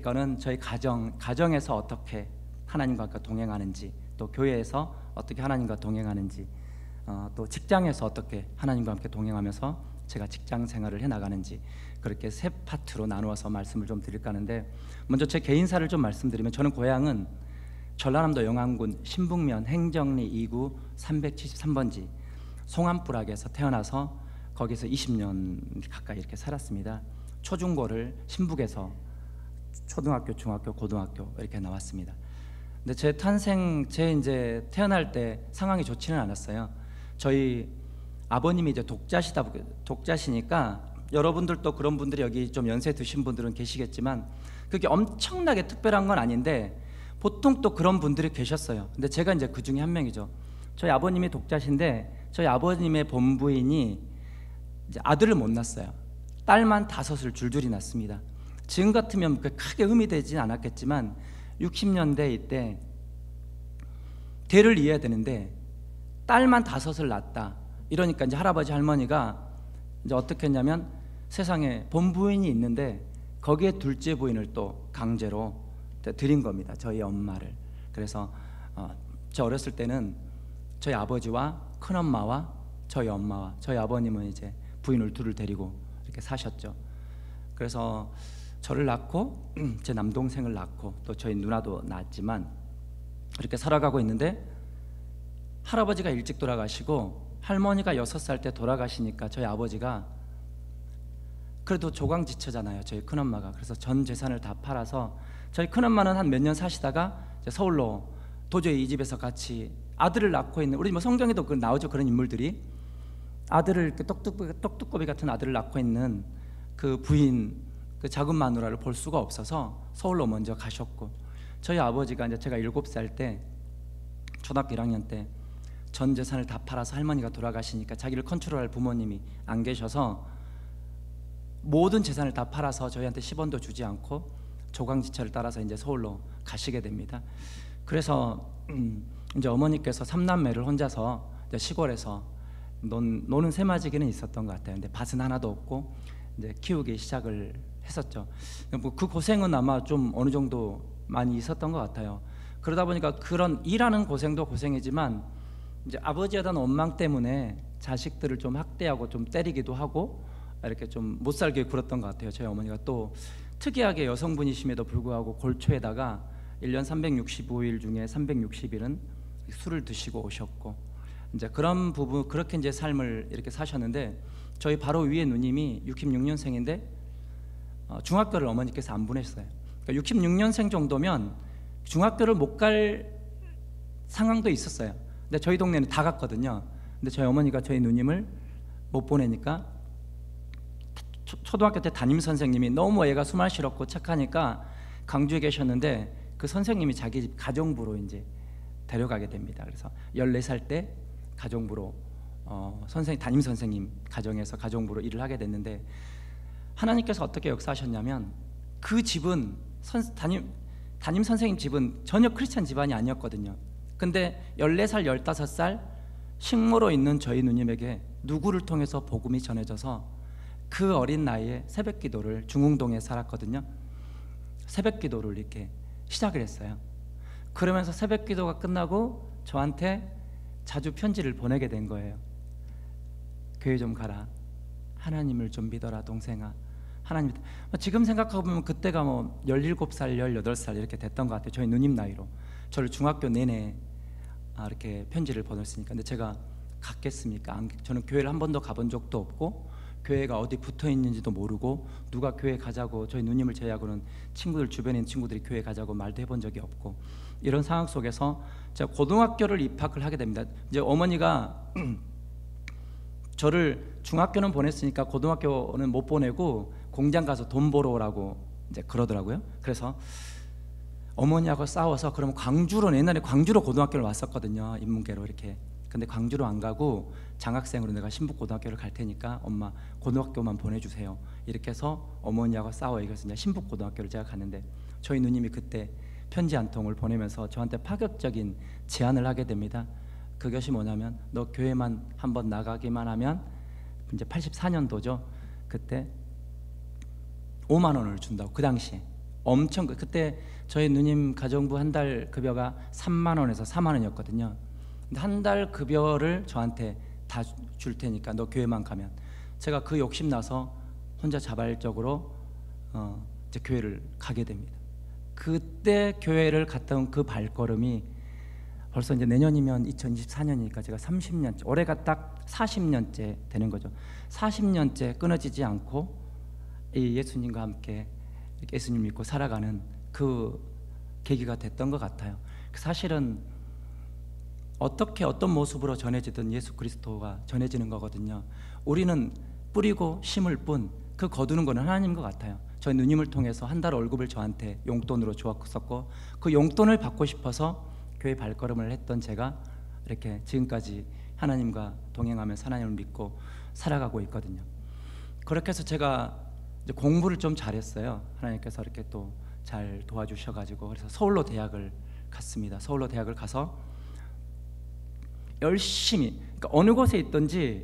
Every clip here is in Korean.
거는 저희 가정에서 어떻게 하나님과 동행하는지, 또 교회에서 어떻게 하나님과 동행하는지, 또 직장에서 어떻게 하나님과 함께 동행하면서 제가 직장 생활을 해나가는지, 그렇게 세 파트로 나누어서 말씀을 좀 드릴까 하는데, 먼저 제 개인사를 좀 말씀드리면, 저는 고향은 전라남도 영암군 신북면 행정리 2구 373번지 송암부락에서 태어나서 거기서 20년 가까이 이렇게 살았습니다. 초중고를 신북에서 초등학교, 중학교, 고등학교 이렇게 나왔습니다. 근데 제 이제 태어날 때 상황이 좋지는 않았어요. 저희 아버님이 이제 독자시니까, 여러분들도 그런 분들이 여기 좀 연세 드신 분들은 계시겠지만 그게 엄청나게 특별한 건 아닌데 보통 또 그런 분들이 계셨어요. 근데 제가 이제 그 중에 한 명이죠. 저희 아버님이 독자신데 저희 아버님의 본부인이 이제 아들을 못 낳았어요. 딸만 5을 줄줄이 낳습니다. 지금 같으면 크게 흠이 되진 않았겠지만 60년대 이때 대를 이어야 되는데 딸만 5을 낳았다. 이러니까 이제 할아버지 할머니가 이제 어떻게 했냐면, 세상에 본부인이 있는데 거기에 둘째 부인을 또 강제로 드린 겁니다. 저희 엄마를. 그래서 저 어렸을 때는 저희 아버지와 큰엄마와 저희 엄마와 저희 아버님은 이제 부인을 둘을 데리고 이렇게 사셨죠. 그래서 저를 낳고 제 남동생을 낳고 또 저희 누나도 낳았지만 이렇게 살아가고 있는데, 할아버지가 일찍 돌아가시고 할머니가 6살 때 돌아가시니까 저희 아버지가, 그래도 조강지처잖아요, 저희 큰엄마가. 그래서 전 재산을 다 팔아서, 저희 큰엄마는 한 몇 년 사시다가 이제 서울로 도저히 이 집에서 같이 아들을 낳고 있는, 우리 뭐 성경에도 나오죠, 그런 인물들이. 아들을, 똑똑고비 같은 아들을 낳고 있는 그 부인, 그 작은 마누라를 볼 수가 없어서 서울로 먼저 가셨고, 저희 아버지가 이제 제가 7살 때, 초등학교 1학년 때 전 재산을 다 팔아서 할머니가 돌아가시니까 자기를 컨트롤할 부모님이 안 계셔서 모든 재산을 다 팔아서 저희한테 10원도 주지 않고 조강지처를 따라서 이제 서울로 가시게 됩니다. 그래서 이제 어머니께서 3남매를 혼자서 이제 시골에서 노는 새마지기는 있었던 것 같아요. 근데 밭은 하나도 없고 이제 키우기 시작을 했었죠. 그 고생은 아마 좀 어느 정도 많이 있었던 것 같아요. 그러다 보니까 그런 일하는 고생도 고생이지만 이제 아버지에 대한 원망 때문에 자식들을 좀 학대하고 좀 때리기도 하고 이렇게 좀 못 살게 굴었던 것 같아요. 저희 어머니가 또 특이하게 여성분이심에도 불구하고 골초에다가 1년 365일 중에 360일은 술을 드시고 오셨고, 이제 그런 부분, 그렇게 이제 삶을 이렇게 사셨는데, 저희 바로 위에 누님이 66년생인데 중학교를 어머니께서 안 보냈어요. 그러니까 66년생 정도면 중학교를 못 갈 상황도 있었어요. 근데 저희 동네는 다 갔거든요. 근데 저희 어머니가 저희 누님을 못 보내니까 초등학교 때 담임 선생님이 너무 애가 숨을 싫었고 착하니까 강주에 계셨는데, 그 선생님이 자기 집 가정부로 이제 데려가게 됩니다. 그래서 14살 때 가정부로 담임 선생님 가정에서 가정부로 일을 하게 됐는데, 하나님께서 어떻게 역사하셨냐면, 그 집은 담임 선생님 집은 전혀 크리스찬 집안이 아니었거든요. 근데 14살, 15살 식모로 있는 저희 누님에게 누구를 통해서 복음이 전해져서 그 어린 나이에 새벽기도를, 중흥동에 살았거든요. 새벽기도를 이렇게 시작을 했어요. 그러면서 새벽기도가 끝나고 저한테 자주 편지를 보내게 된 거예요. 교회 좀 가라, 하나님을 좀 믿어라 동생아, 하나님. 지금 생각하고 보면 그때가 뭐 17살, 18살 이렇게 됐던 것 같아요. 저희 누님 나이로. 저를 중학교 내내 이렇게 편지를 보냈으니까. 근데 제가 갔겠습니까? 저는 교회를 한 번도 가본 적도 없고, 교회가 어디 붙어 있는지도 모르고, 누가 교회 가자고, 저희 누님을 제외하고는 친구들, 주변에 있는 친구들이 교회 가자고 말도 해본 적이 없고, 이런 상황 속에서 제가 고등학교를 입학을 하게 됩니다. 이제 어머니가 저를 중학교는 보냈으니까 고등학교는 못 보내고 공장 가서 돈 벌어 오라고 이제 그러더라고요. 그래서 어머니하고 싸워서, 그러면 옛날에 광주로 고등학교를 왔었거든요, 인문계로 이렇게. 근데 광주로 안 가고 장학생으로 내가 신북고등학교를 갈 테니까 엄마 고등학교만 보내주세요, 이렇게 해서 어머니하고 싸워 이겨서 이제 신북고등학교를 제가 갔는데, 저희 누님이 그때 편지 한 통을 보내면서 저한테 파격적인 제안을 하게 됩니다. 그것이 뭐냐면, 너 교회만 한번 나가기만 하면, 이제 84년도죠. 그때 5만 원을 준다고. 그 당시에 엄청 그때 저희 누님 가정부 한 달 급여가 3만 원에서 4만 원이었거든요. 근데 한 달 급여를 저한테 다 줄 테니까 너 교회만 가면, 제가 그 욕심 나서 혼자 자발적으로 이제 교회를 가게 됩니다. 그때 교회를 갔다 온 그 발걸음이 벌써 이제 내년이면 2024년이니까 제가 30년째, 올해가 딱 40년째 되는 거죠. 40년째 끊어지지 않고 이 예수님과 함께 이렇게 예수님 믿고 살아가는 그 계기가 됐던 것 같아요. 사실은 어떻게 어떤 모습으로 전해지든 예수 그리스도가 전해지는 거거든요. 우리는 뿌리고 심을 뿐 그 거두는 거는 하나님인 것 같아요. 저희 누님을 통해서 한 달 월급을 저한테 용돈으로 주었었고, 그 용돈을 받고 싶어서 교회 발걸음을 했던 제가 이렇게 지금까지 하나님과 동행하면서 하나님을 믿고 살아가고 있거든요. 그렇게 해서 제가 이제 공부를 좀 잘했어요. 하나님께서 이렇게 또 잘 도와주셔가지고, 그래서 서울로 대학을 갔습니다. 서울로 대학을 가서 열심히, 그러니까 어느 곳에 있든지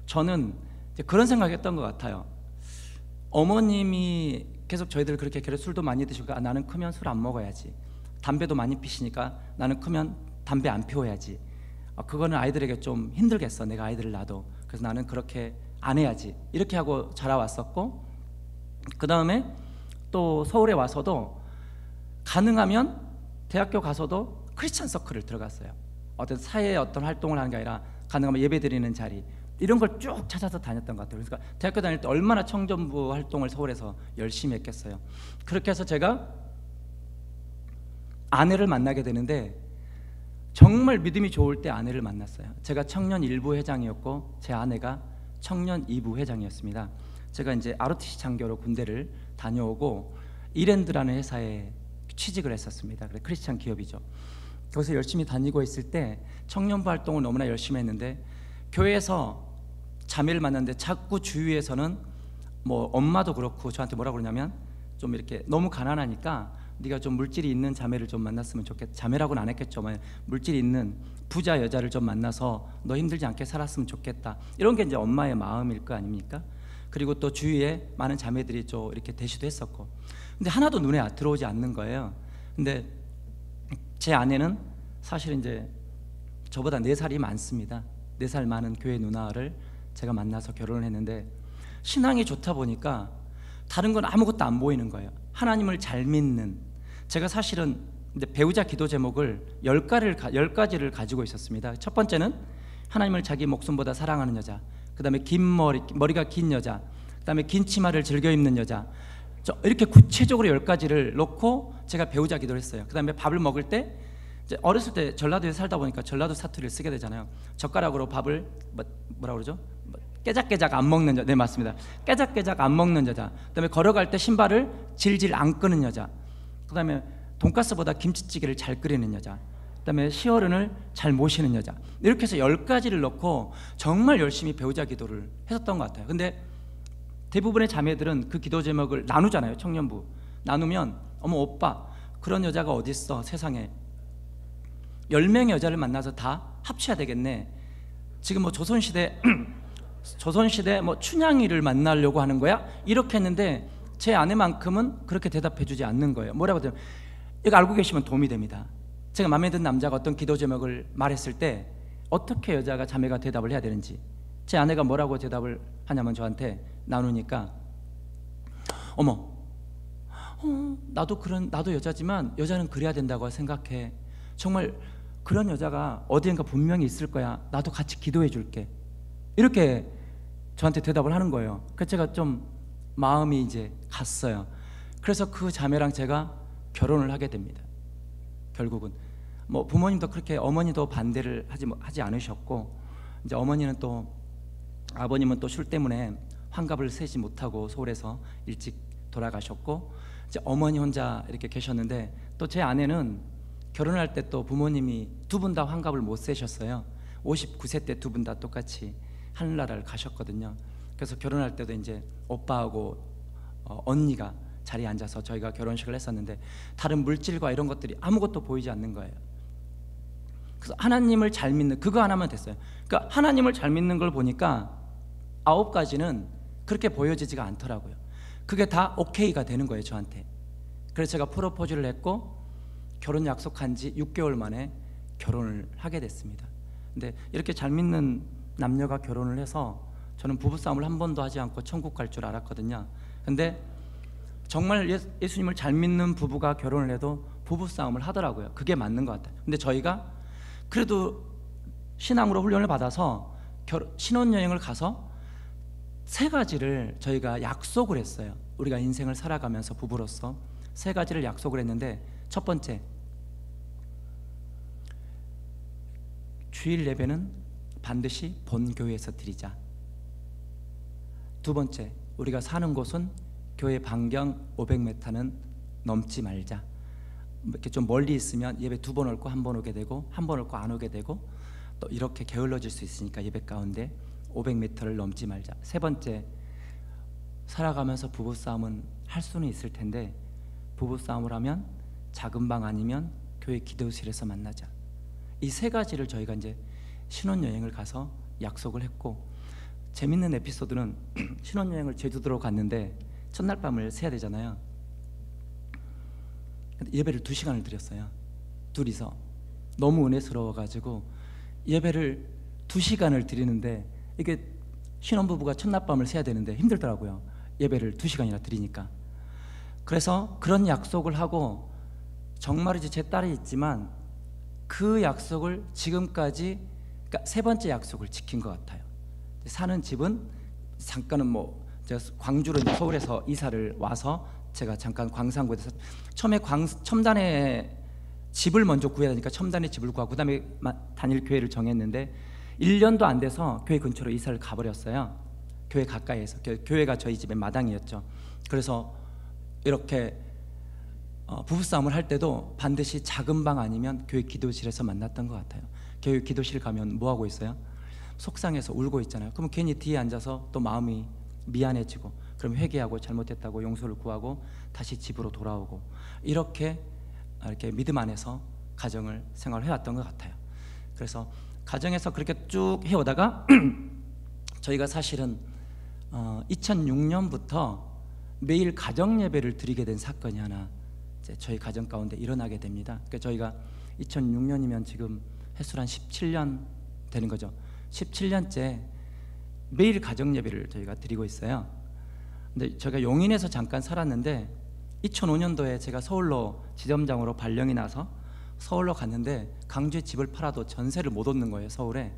저는 이제 그런 생각했던 것 같아요. 어머님이 계속 저희들 그렇게 술도 많이 드시고, 나는 크면 술 안 먹어야지, 담배도 많이 피시니까 나는 크면 담배 안 피워야지, 그거는 아이들에게 좀 힘들겠어, 내가 아이들을 낳아도, 그래서 나는 그렇게 안 해야지, 이렇게 하고 자라왔었고, 그 다음에 또 서울에 와서도 가능하면 대학교 가서도 크리스찬 서클을 들어갔어요. 어떤 사회의 어떤 활동을 하는 게 아니라 가능하면 예배 드리는 자리, 이런 걸 쭉 찾아서 다녔던 것 같아요. 그러니까 대학교 다닐 때 얼마나 청년부 활동을 서울에서 열심히 했겠어요. 그렇게 해서 제가 아내를 만나게 되는데, 정말 믿음이 좋을 때 아내를 만났어요. 제가 청년 1부 회장이었고 제 아내가 청년 2부 회장이었습니다. 제가 이제 ROTC 장교로 군대를 다녀오고 이랜드라는 회사에 취직을 했었습니다. 그래, 크리스찬 기업이죠. 거기서 열심히 다니고 있을 때 청년부 활동을 너무나 열심히 했는데, 교회에서 자매를 만났는데 자꾸 주위에서는 뭐 엄마도 그렇고 저한테 뭐라 그러냐면, 좀 이렇게 너무 가난하니까 네가 좀 물질이 있는 자매를 좀 만났으면 좋겠다, 자매라고는 안 했겠죠, 물질이 있는 부자 여자를 좀 만나서 너 힘들지 않게 살았으면 좋겠다, 이런 게 이제 엄마의 마음일 거 아닙니까? 그리고 또 주위에 많은 자매들이 좀 이렇게 대시도 했었고, 근데 하나도 눈에 들어오지 않는 거예요. 근데 제 아내는 사실 이제 저보다 4살이 많습니다. 4살 많은 교회 누나를 제가 만나서 결혼을 했는데, 신앙이 좋다 보니까 다른 건 아무것도 안 보이는 거예요. 하나님을 잘 믿는, 제가 사실은 이제 배우자 기도 제목을 10가지를 가지고 있었습니다. 첫 번째는 하나님을 자기 목숨보다 사랑하는 여자, 그 다음에 머리가 긴 여자, 그 다음에 긴 치마를 즐겨 입는 여자, 이렇게 구체적으로 10가지를 놓고 제가 배우자 기도를 했어요. 그 다음에 밥을 먹을 때, 이제 어렸을 때 전라도에 살다 보니까 전라도 사투리를 쓰게 되잖아요. 젓가락으로 밥을 뭐라 그러죠? 깨작깨작 안 먹는 여자. 네, 맞습니다. 깨작깨작 안 먹는 여자. 그다음에 걸어갈 때 신발을 질질 안 끄는 여자. 그다음에 돈가스보다 김치찌개를 잘 끓이는 여자. 그다음에 시어른을 잘 모시는 여자. 이렇게 해서 10가지를 넣고 정말 열심히 배우자 기도를 했었던 것 같아요. 근데 대부분의 자매들은 그 기도 제목을 나누잖아요. 청년부 나누면, 어머 오빠, 그런 여자가 어딨어 세상에, 10명의 여자를 만나서 다 합쳐야 되겠네. 지금 뭐 조선시대 뭐 춘향이를 만나려고 하는 거야? 이렇게 했는데 제 아내만큼은 그렇게 대답해주지 않는 거예요. 뭐라고 하면, 이거 알고 계시면 도움이 됩니다. 제가 마음에 드는 남자가 어떤 기도 제목을 말했을 때 어떻게 여자가 자매가 대답을 해야 되는지, 제 아내가 뭐라고 대답을 하냐면, 저한테 나누니까, 어머, 나도 여자지만 여자는 그래야 된다고 생각해. 정말 그런 여자가 어디엔가 분명히 있을 거야. 나도 같이 기도해 줄게. 이렇게 저한테 대답을 하는 거예요. 그래서 제가 좀 마음이 이제 갔어요. 그래서 그 자매랑 제가 결혼을 하게 됩니다. 결국은 뭐 부모님도 그렇게, 어머니도 반대를 하지 않으셨고, 이제 어머니는 또, 아버님은 또 술 때문에 환갑을 세지 못하고 서울에서 일찍 돌아가셨고, 이제 어머니 혼자 이렇게 계셨는데, 또 제 아내는 결혼할 때 또 부모님이 두 분 다 환갑을 못 세셨어요. 59세 때 두 분 다 똑같이 하늘나라를 가셨거든요. 그래서 결혼할 때도 이제 오빠하고 언니가 자리에 앉아서 저희가 결혼식을 했었는데, 다른 물질과 이런 것들이 아무것도 보이지 않는 거예요. 그래서 하나님을 잘 믿는, 그거 하나면 됐어요. 그러니까 하나님을 잘 믿는 걸 보니까 9가지는 그렇게 보여지지가 않더라고요. 그게 다 오케이가 되는 거예요, 저한테. 그래서 제가 프로포즈를 했고 결혼 약속한 지 6개월 만에 결혼을 하게 됐습니다. 근데 이렇게 잘 믿는 남녀가 결혼을 해서 저는 부부싸움을 한 번도 하지 않고 천국 갈 줄 알았거든요. 근데 정말 예수님을 잘 믿는 부부가 결혼을 해도 부부싸움을 하더라고요. 그게 맞는 것 같아요. 근데 저희가 그래도 신앙으로 훈련을 받아서 신혼여행을 가서 3가지를 저희가 약속을 했어요. 우리가 인생을 살아가면서 부부로서 3가지를 약속을 했는데, 첫 번째, 주일 예배는 반드시 본교회에서 드리자. 두 번째, 우리가 사는 곳은 교회 반경 500m는 넘지 말자. 이렇게 좀 멀리 있으면 예배 2번 올 거 1번 오게 되고 1번 올 거 안 오게 되고 또 이렇게 게을러질 수 있으니까 예배 가운데 500m를 넘지 말자. 세 번째, 살아가면서 부부싸움은 할 수는 있을 텐데 부부싸움을 하면 작은 방 아니면 교회 기도실에서 만나자. 이 3가지를 저희가 이제 신혼여행을 가서 약속을 했고, 재밌는 에피소드는 신혼여행을 제주도로 갔는데 첫날 밤을 새야 되잖아요. 예배를 2시간을 드렸어요. 둘이서 너무 은혜스러워가지고 예배를 2시간을 드리는데, 이게 신혼부부가 첫날 밤을 새야 되는데 힘들더라고요. 예배를 2시간이나 드리니까. 그래서 그런 약속을 하고, 정말이지 제 딸이 있지만 그 약속을 지금까지, 그러니까 3번째 약속을 지킨 것 같아요. 사는 집은 잠깐은 제가 광주로 서울에서 이사를 와서 제가 잠깐 광산구에서 처음에 첨단에 집을 먼저 구해야 되니까 첨단에 집을 구하고 그다음에 다닐 교회를 정했는데 1년도 안 돼서 교회 근처로 이사를 가버렸어요. 교회 가까이에서. 교회가 저희 집의 마당이었죠. 그래서 이렇게 부부싸움을 할 때도 반드시 작은 방 아니면 교회 기도실에서 만났던 것 같아요. 교회 기도실 가면 뭐 하고 있어요? 속상해서 울고 있잖아요. 그럼 괜히 뒤에 앉아서 또 마음이 미안해지고, 그럼 회개하고 잘못했다고 용서를 구하고 다시 집으로 돌아오고, 이렇게 믿음 안에서 가정을 생활해왔던 것 같아요. 그래서 가정에서 그렇게 쭉 해오다가 저희가 사실은 2006년부터 매일 가정 예배를 드리게 된 사건이 하나 이제 저희 가정 가운데 일어나게 됩니다. 그러니까 저희가 2006년이면 지금 횟수로 한 17년 되는 거죠. 17년째 매일 가정 예배를 저희가 드리고 있어요. 근데 제가 용인에서 잠깐 살았는데 2005년도에 제가 서울로 지점장으로 발령이 나서 서울로 갔는데 광주에 집을 팔아도 전세를 못 얻는 거예요, 서울에.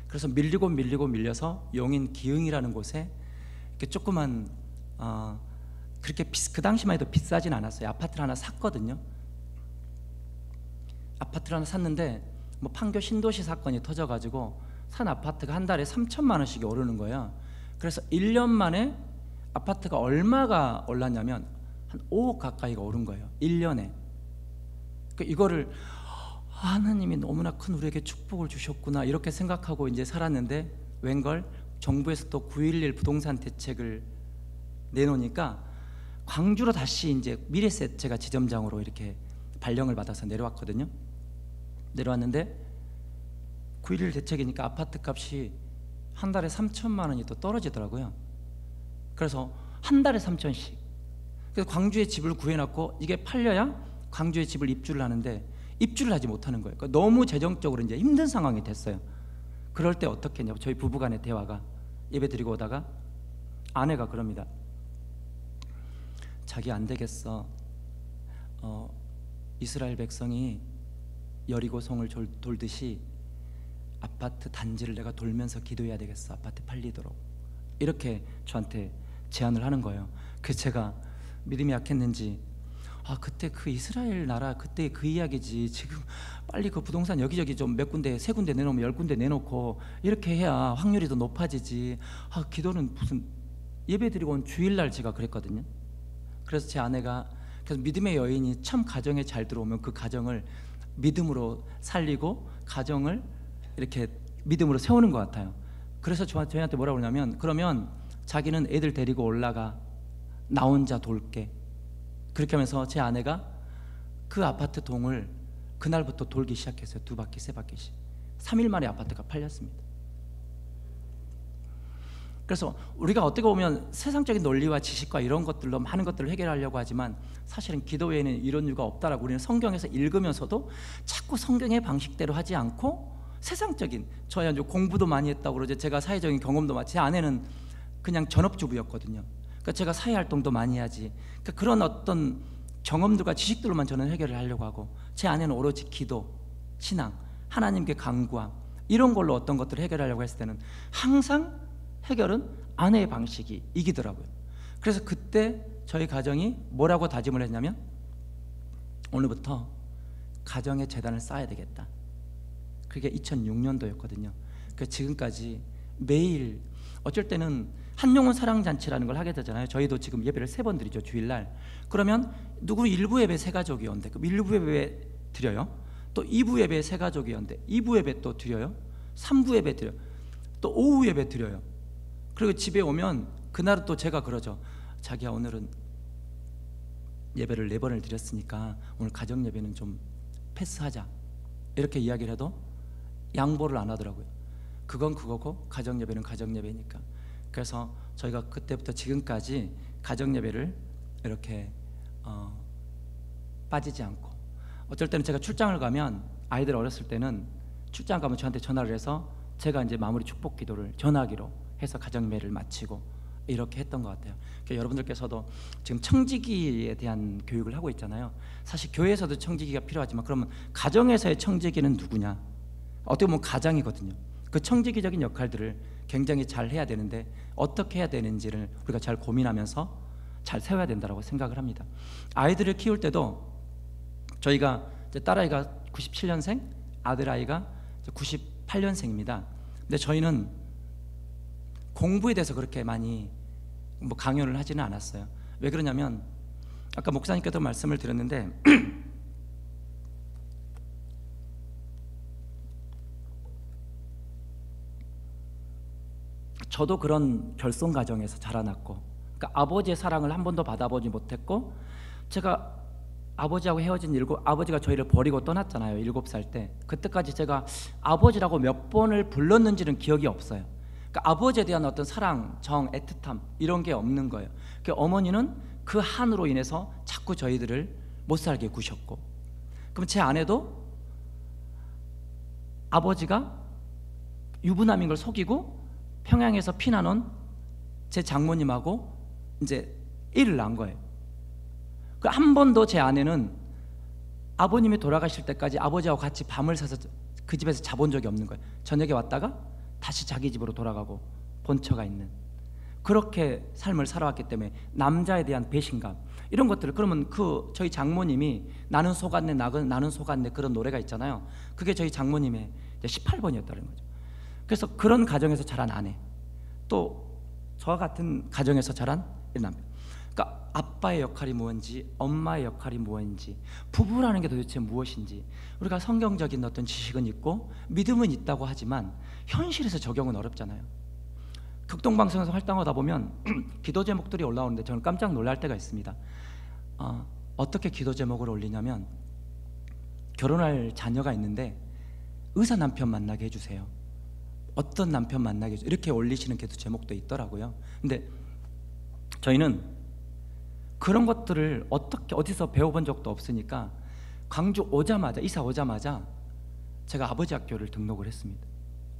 그래서 밀려서 용인 기흥이라는 곳에 이렇게 조그만 그렇게 그 당시만 해도 비싸진 않았어요. 아파트를 하나 샀거든요. 아파트를 하나 샀는데 판교 신도시 사건이 터져가지고 산 아파트가 한 달에 3천만 원씩이 오르는 거예요. 그래서 1년 만에 아파트가 얼마가 올랐냐면 한 5억 가까이가 오른 거예요, 1년에. 그러니까 이거를 하나님이 너무나 큰 우리에게 축복을 주셨구나 이렇게 생각하고 이제 살았는데, 웬걸 정부에서 또 9.11 부동산 대책을 내놓으니까 광주로 다시 이제 미래세 제가 지점장으로 이렇게 발령을 받아서 내려왔거든요. 내려왔는데 9.11 대책이니까 아파트 값이 한 달에 3천만 원이 또 떨어지더라고요. 그래서 한 달에 3천씩. 그래서 광주에 집을 구해놨고 이게 팔려야 광주에 집을 입주를 하는데 입주를 하지 못하는 거예요. 그러니까 너무 재정적으로 이제 힘든 상황이 됐어요. 그럴 때 어떻게 했냐고, 저희 부부간의 대화가, 예배 드리고 오다가 아내가 그럽니다. 자기 안 되겠어. 이스라엘 백성이 여리고성을 돌듯이 아파트 단지를 내가 돌면서 기도해야 되겠어. 아파트 팔리도록. 이렇게 저한테 제안을 하는 거예요. 그래서 제가 믿음이 약했는지, 그때 그 이스라엘 나라 그때 그 이야기지, 지금 빨리 그 부동산 여기저기 좀 몇 군데, 3군데 내놓으면 10군데 내놓고 이렇게 해야 확률이 더 높아지지. 기도는 무슨, 예배 드리고 온 주일날 제가 그랬거든요. 그래서 제 아내가, 그래서 믿음의 여인이 참 가정에 잘 들어오면 그 가정을 믿음으로 살리고 가정을 이렇게 믿음으로 세우는 것 같아요. 그래서 저희한테 뭐라고 그러냐면, 그러면 자기는 애들 데리고 올라가, 나 혼자 돌게. 그렇게 하면서 제 아내가 그 아파트 동을 그날부터 돌기 시작했어요. 2바퀴 3바퀴씩. 3일 만에 아파트가 팔렸습니다. 그래서 우리가 어떻게 보면 세상적인 논리와 지식과 이런 것들로 많은 것들을 해결하려고 하지만 사실은 기도 외에는 이런 이유가 없다라고 우리는 성경에서 읽으면서도 자꾸 성경의 방식대로 하지 않고 세상적인, 저야 이제 공부도 많이 했다고 그러죠. 제가 사회적인 경험도 많이, 제 아내는 그냥 전업주부였거든요. 그러니까 제가 사회활동도 많이 하지, 그러니까 그런 어떤 경험들과 지식들로만 저는 해결을 하려고 하고, 제 아내는 오로지 기도, 신앙, 하나님께 간구함, 이런 걸로 어떤 것들을 해결하려고 했을 때는 항상 해결은 아내의 방식이 이기더라고요. 그래서 그때 저희 가정이 뭐라고 다짐을 했냐면, 오늘부터 가정의 재단을 쌓아야 되겠다. 그게 2006년도였거든요. 그 지금까지 매일, 어쩔 때는 한용운 사랑잔치라는 걸 하게 되잖아요. 저희도 지금 예배를 3번 드리죠, 주일날. 그러면 누구 일부 예배 세 가족이 온대. 그럼 일부 예배 드려요. 또 2부 예배 세 가족이 온대. 2부 예배 또 드려요. 3부 예배 드려요. 또 오후 예배 드려요. 그리고 집에 오면 그날은 또 제가 그러죠. 자기야, 오늘은 예배를 4번을 드렸으니까 오늘 가정 예배는 좀 패스하자, 이렇게 이야기를 해도 양보를 안 하더라고요. 그건 그거고 가정 예배는 가정 예배니까. 그래서 저희가 그때부터 지금까지 가정 예배를 이렇게 빠지지 않고, 어쩔 때는 제가 출장을 가면, 아이들 어렸을 때는 출장 가면 저한테 전화를 해서 제가 이제 마무리 축복 기도를 전화기로 해서 가정 예배를 마치고 이렇게 했던 것 같아요. 그러니까 여러분들께서도 지금 청지기에 대한 교육을 하고 있잖아요. 사실 교회에서도 청지기가 필요하지만, 그러면 가정에서의 청지기는 누구냐? 어떻게 보면 가장이거든요. 그 청지기적인 역할들을 굉장히 잘 해야 되는데 어떻게 해야 되는지를 우리가 잘 고민하면서 잘 세워야 된다고 생각을 합니다. 아이들을 키울 때도 저희가 이제 딸아이가 97년생, 아들아이가 98년생입니다. 근데 저희는 공부에 대해서 그렇게 많이 뭐 강요를 하지는 않았어요. 왜 그러냐면, 아까 목사님께도 말씀을 드렸는데 저도 그런 결손 가정에서 자라났고, 그러니까 아버지의 사랑을 한 번도 받아보지 못했고, 제가 아버지하고 헤어진 아버지가 저희를 버리고 떠났잖아요. 7살 때. 그때까지 제가 아버지라고 몇 번을 불렀는지는 기억이 없어요. 그러니까 아버지에 대한 어떤 사랑, 정, 애틋함 이런 게 없는 거예요. 그러니까 어머니는 그 한으로 인해서 자꾸 저희들을 못 살게 구셨고, 그럼 제 아내도 아버지가 유부남인 걸 속이고 평양에서 피난 온 제 장모님하고 이제 일을 낳은 거예요. 한 번도 제 아내는 아버님이 돌아가실 때까지 아버지하고 같이 밤을 새서 그 집에서 자본 적이 없는 거예요. 저녁에 왔다가 다시 자기 집으로 돌아가고 본처가 있는, 그렇게 삶을 살아왔기 때문에 남자에 대한 배신감, 이런 것들을, 그러면 그 저희 장모님이 나는 속았네, 나는 속았네, 그런 노래가 있잖아요. 그게 저희 장모님의 18번이었다는 거죠. 그래서 그런 가정에서 자란 아내, 또 저와 같은 가정에서 자란 남편, 그러니까 아빠의 역할이 무엇인지, 엄마의 역할이 무엇인지, 부부라는 게 도대체 무엇인지, 우리가 성경적인 어떤 지식은 있고 믿음은 있다고 하지만 현실에서 적용은 어렵잖아요. 극동방송에서 활동하다 보면 기도 제목들이 올라오는데 저는 깜짝 놀랄 때가 있습니다. 어떻게 기도 제목을 올리냐면, 결혼할 자녀가 있는데 의사 남편 만나게 해주세요, 어떤 남편 만나게 해주세요, 이렇게 올리시는 기도 제목도 있더라고요. 근데 저희는 그런 것들을 어디서 배워본 적도 없으니까 광주 오자마자, 이사 오자마자 제가 아버지 학교를 등록을 했습니다.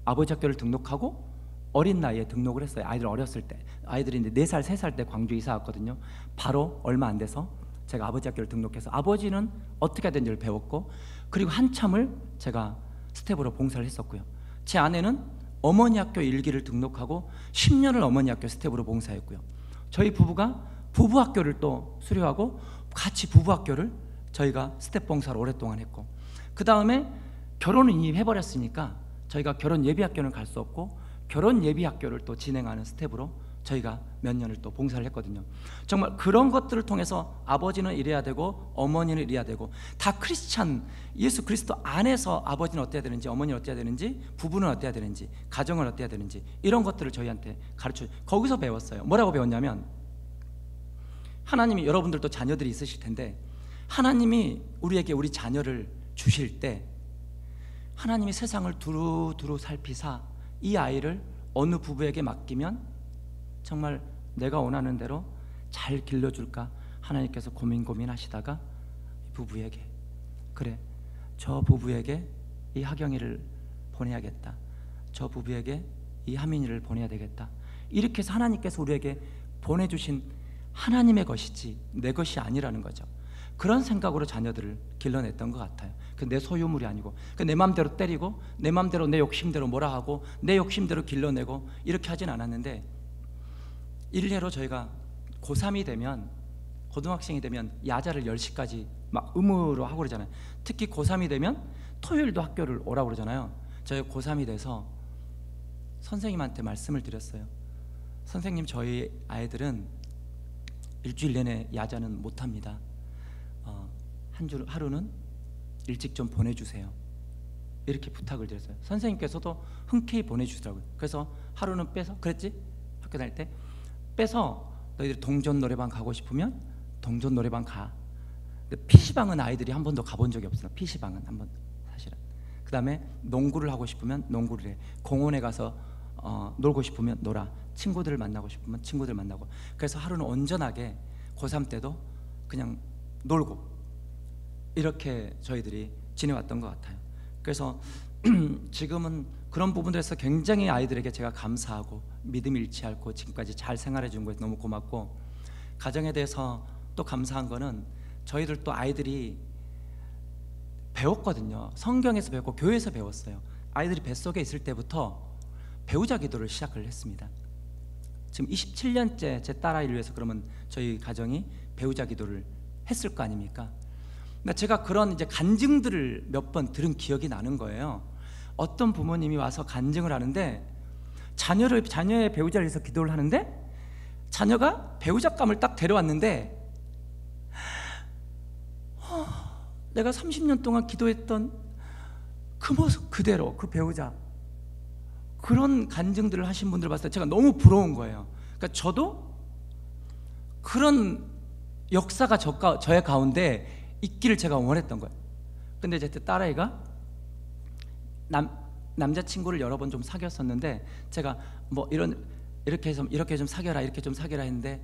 아버지 학교를 등록하고 어린 나이에 등록을 했어요. 아이들 어렸을 때, 아이들이 이제 4살, 3살 때 광주 이사 왔거든요. 바로 얼마 안 돼서 제가 아버지 학교를 등록해서 아버지는 어떻게 해야 되는지를 배웠고, 그리고 한참을 제가 스텝으로 봉사를 했었고요. 제 아내는 어머니 학교 1기를 등록하고 10년을 어머니 학교 스텝으로 봉사했고요. 저희 부부가 부부 학교를 또 수료하고 같이 부부 학교를 저희가 스텝 봉사를 오랫동안 했고, 그 다음에 결혼을 이미 해버렸으니까 저희가 결혼 예비 학교는 갈 수 없고 결혼 예비 학교를 또 진행하는 스텝으로 저희가 몇 년을 또 봉사를 했거든요. 정말 그런 것들을 통해서 아버지는 이래야 되고 어머니는 이래야 되고, 다 크리스찬, 예수 그리스도 안에서 아버지는 어때야 되는지, 어머니는 어때야 되는지, 부부는 어때야 되는지, 가정은 어때야 되는지, 이런 것들을 저희한테 가르쳐, 거기서 배웠어요. 뭐라고 배웠냐면, 하나님이, 여러분들도 자녀들이 있으실 텐데 하나님이 우리에게 우리 자녀를 주실 때 하나님이 세상을 두루두루 살피사 이 아이를 어느 부부에게 맡기면 정말 내가 원하는 대로 잘 길러줄까 하나님께서 고민하시다가 부부에게, 그래, 저 부부에게 이 하경이를 보내야겠다, 저 부부에게 이 하민이를 보내야 되겠다, 이렇게 해서 하나님께서 우리에게 보내주신 하나님의 것이지 내 것이 아니라는 거죠. 그런 생각으로 자녀들을 길러냈던 것 같아요. 내 소유물이 아니고 내 마음대로 때리고 내 마음대로 내 욕심대로 뭐라 하고 내 욕심대로 길러내고 이렇게 하진 않았는데, 일례로 저희가 고3이 되면, 고등학생이 되면 야자를 10시까지 막 의무로 하고 그러잖아요. 특히 고3이 되면 토요일도 학교를 오라고 그러잖아요. 저희 고3이 돼서 선생님한테 말씀을 드렸어요. 선생님, 저희 아이들은 일주일 내내 야자는 못합니다. 하루는 일찍 좀 보내주세요. 이렇게 부탁을 드렸어요. 선생님께서도 흔쾌히 보내주시더라고요. 그래서 하루는 빼서, 그랬지? 학교 다닐 때 빼서 너희들이 동전 노래방 가고 싶으면 동전 노래방 가. 근데 PC방은 아이들이 한 번도 가본 적이 없어요. PC방은 한 번, 사실은. 그 다음에 농구를 하고 싶으면 농구를 해. 공원에 가서 놀고 싶으면 놀아. 친구들을 만나고 싶으면 친구들 만나고. 그래서 하루는 온전하게 고3 때도 그냥 놀고 이렇게 저희들이 지내왔던 것 같아요. 그래서 지금은 그런 부분들에서 굉장히 아이들에게 제가 감사하고 믿음이 잃지 않고 지금까지 잘 생활해 준 것에 너무 고맙고, 가정에 대해서 또 감사한 거는 저희들 또 아이들이 배웠거든요. 성경에서 배웠고 교회에서 배웠어요. 아이들이 뱃속에 있을 때부터 배우자 기도를 시작을 했습니다. 지금 27년째 제 딸아이를 위해서 그러면 저희 가정이 배우자 기도를 했을 거 아닙니까? 제가 그런 이제 간증들을 몇 번 들은 기억이 나는 거예요. 어떤 부모님이 와서 간증을 하는데 자녀의 배우자를 위해서 기도를 하는데, 자녀가 배우자감을 딱 데려왔는데 내가 30년 동안 기도했던 그 모습 그대로, 그 배우자, 그런 간증들을 하신 분들 봤을 때 제가 너무 부러운 거예요. 그러니까 저도 그런 역사가 저의 가운데 있기를 제가 원했던 거예요. 근데 제 딸아이가 남자친구를 여러 번 좀 사귀었었는데, 제가 뭐 이렇게 좀 사귀어라, 이렇게 좀 사귀라 했는데,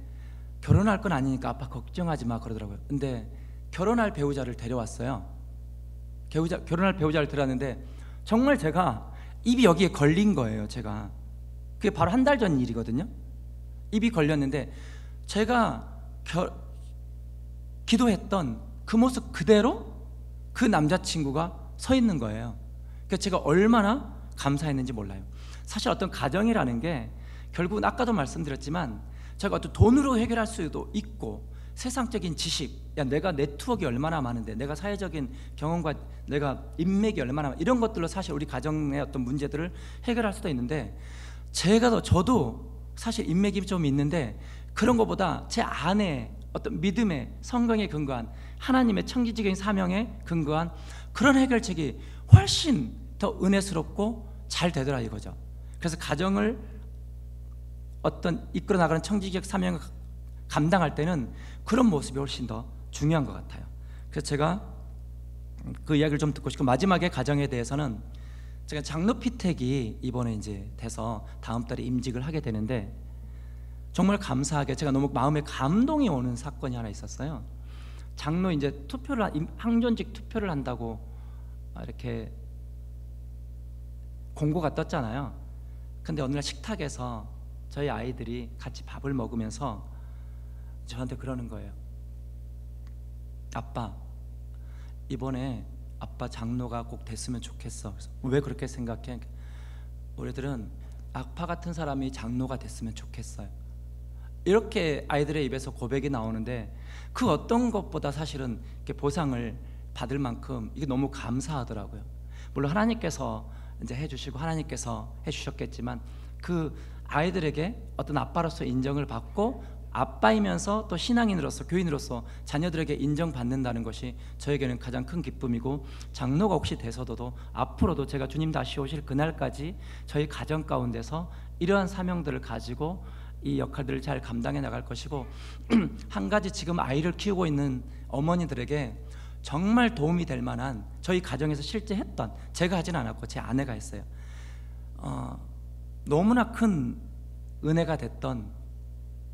결혼할 건 아니니까 아빠 걱정하지 마 그러더라고요. 근데 결혼할 배우자를 데려왔어요. 결혼할 배우자를 데려왔는데 정말 제가 입이 여기에 걸린 거예요. 제가 그게 바로 한 달 전 일이거든요. 입이 걸렸는데 제가 기도했던 그 모습 그대로 그 남자친구가 서 있는 거예요. 그러니까 제가 얼마나 감사했는지 몰라요. 사실 어떤 가정이라는 게 결국은 아까도 말씀드렸지만, 제가 어떤 돈으로 해결할 수도 있고 세상적인 지식, 야 내가 네트워크가 얼마나 많은데, 내가 사회적인 경험과 내가 인맥이 얼마나 많은데, 이런 것들로 사실 우리 가정의 어떤 문제들을 해결할 수도 있는데, 저도 사실 인맥이 좀 있는데 그런 것보다 제 안에 어떤 믿음의, 성경에 근거한, 하나님의 청지적인 사명에 근거한 그런 해결책이 훨씬 더 은혜스럽고 잘 되더라 이거죠. 그래서 가정을 어떤 이끌어 나가는 청지적 사명을 감당할 때는 그런 모습이 훨씬 더 중요한 것 같아요. 그래서 제가 그 이야기를 좀 듣고 싶고, 마지막에 가정에 대해서는 제가 장로 피택이 이번에 이제 돼서 다음 달에 임직을 하게 되는데, 정말 감사하게 제가 너무 마음에 감동이 오는 사건이 하나 있었어요. 장로 이제 항존직 투표를 한다고 이렇게 공고가 떴잖아요. 근데 어느 날 식탁에서 저희 아이들이 같이 밥을 먹으면서 저한테 그러는 거예요. 아빠, 이번에 아빠 장로가 꼭 됐으면 좋겠어. 그래서 왜 그렇게 생각해? 우리들은 아빠 같은 사람이 장로가 됐으면 좋겠어요. 이렇게 아이들의 입에서 고백이 나오는데, 그 어떤 것보다 사실은 이렇게 보상을 받을 만큼 이게 너무 감사하더라고요. 물론 하나님께서 이제 해주시고 하나님께서 해주셨겠지만, 그 아이들에게 어떤 아빠로서 인정을 받고 아빠이면서 또 신앙인으로서, 교인으로서 자녀들에게 인정받는다는 것이 저에게는 가장 큰 기쁨이고, 장로가 혹시 돼서도 앞으로도 제가 주님 다시 오실 그날까지 저희 가정 가운데서 이러한 사명들을 가지고 이 역할들을 잘 감당해 나갈 것이고, 한 가지 지금 아이를 키우고 있는 어머니들에게 정말 도움이 될 만한, 저희 가정에서 실제 했던, 제가 하진 않았고 제 아내가 했어요. 너무나 큰 은혜가 됐던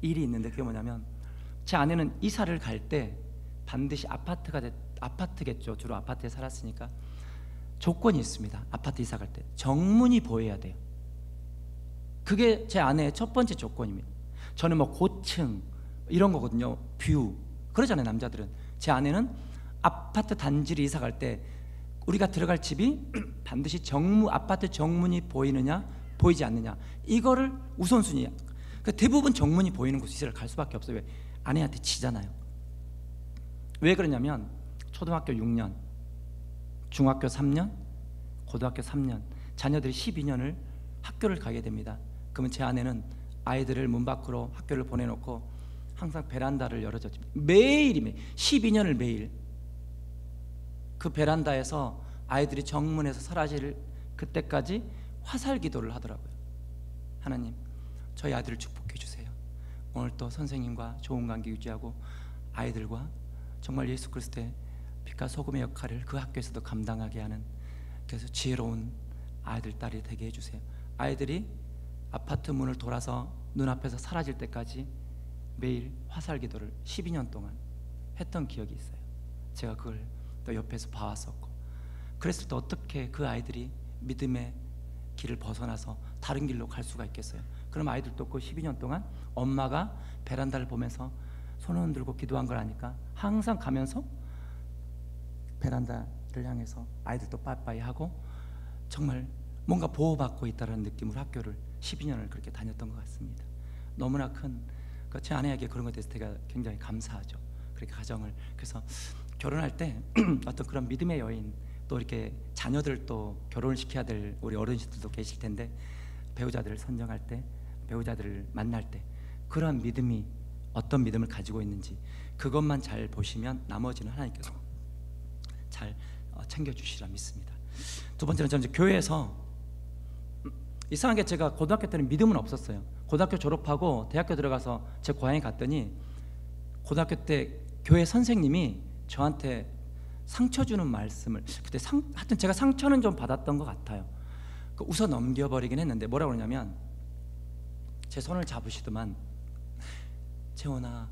일이 있는데 그게 뭐냐면 제 아내는 이사를 갈 때 반드시 아파트겠죠. 주로 아파트에 살았으니까 조건이 있습니다. 아파트 이사 갈 때 정문이 보여야 돼요. 그게 제 아내의 첫 번째 조건입니다. 저는 뭐 고층 이런 거거든요. 뷰 그러잖아요, 남자들은. 제 아내는 아파트 단지를 이사 갈 때 우리가 들어갈 집이 반드시 아파트 정문이 보이느냐 보이지 않느냐, 이거를 우선순위야. 그러니까 대부분 정문이 보이는 곳 이사를 갈 수밖에 없어요. 왜? 아내한테 지잖아요. 왜 그러냐면 초등학교 6년, 중학교 3년, 고등학교 3년, 자녀들이 12년을 학교를 가게 됩니다. 그러면 제 아내는 아이들을 문 밖으로 학교를 보내놓고 항상 베란다를 열어줬죠. 매일이면 12년을 매일 그 베란다에서 아이들이 정문에서 사라질 그때까지 화살 기도를 하더라고요. 하나님, 저희 아들을 축복해 주세요. 오늘 또 선생님과 좋은 관계 유지하고 아이들과 정말 예수 그리스도의 빛과 소금의 역할을 그 학교에서도 감당하게 하는, 그래서 지혜로운 아이들 딸이 되게 해주세요. 아이들이 아파트 문을 돌아서 눈앞에서 사라질 때까지 매일 화살 기도를 12년 동안 했던 기억이 있어요. 제가 그걸 또 옆에서 봐왔었고, 그랬을 때 어떻게 그 아이들이 믿음의 길을 벗어나서 다른 길로 갈 수가 있겠어요. 그럼 아이들도 그 12년 동안 엄마가 베란다를 보면서 손을 흔들고 기도한 걸 아니까 항상 가면서 베란다를 향해서 아이들도 빠이빠이 하고 정말 뭔가 보호받고 있다는 느낌으로 학교를 12년을 그렇게 다녔던 것 같습니다. 너무나 큰, 제 아내에게 그런 것에 대해서 제가 굉장히 감사하죠. 그렇게 가정을, 그래서 결혼할 때 어떤 그런 믿음의 여인, 또 이렇게 자녀들 또 결혼을 시켜야 될 우리 어르신들도 계실 텐데, 배우자들을 선정할 때, 배우자들을 만날 때 그런 믿음이 어떤 믿음을 가지고 있는지 그것만 잘 보시면 나머지는 하나님께서 잘 챙겨주시라 믿습니다. 두 번째는 저는 교회에서 이상하게 제가 고등학교 때는 믿음은 없었어요. 고등학교 졸업하고 대학교 들어가서 제 고향에 갔더니 고등학교 때 교회 선생님이 저한테 상처 주는 말씀을, 그때 하여튼 제가 상처는 좀 받았던 것 같아요. 웃어 넘겨버리긴 했는데 뭐라고 그러냐면, 제 손을 잡으시더만, 재원아,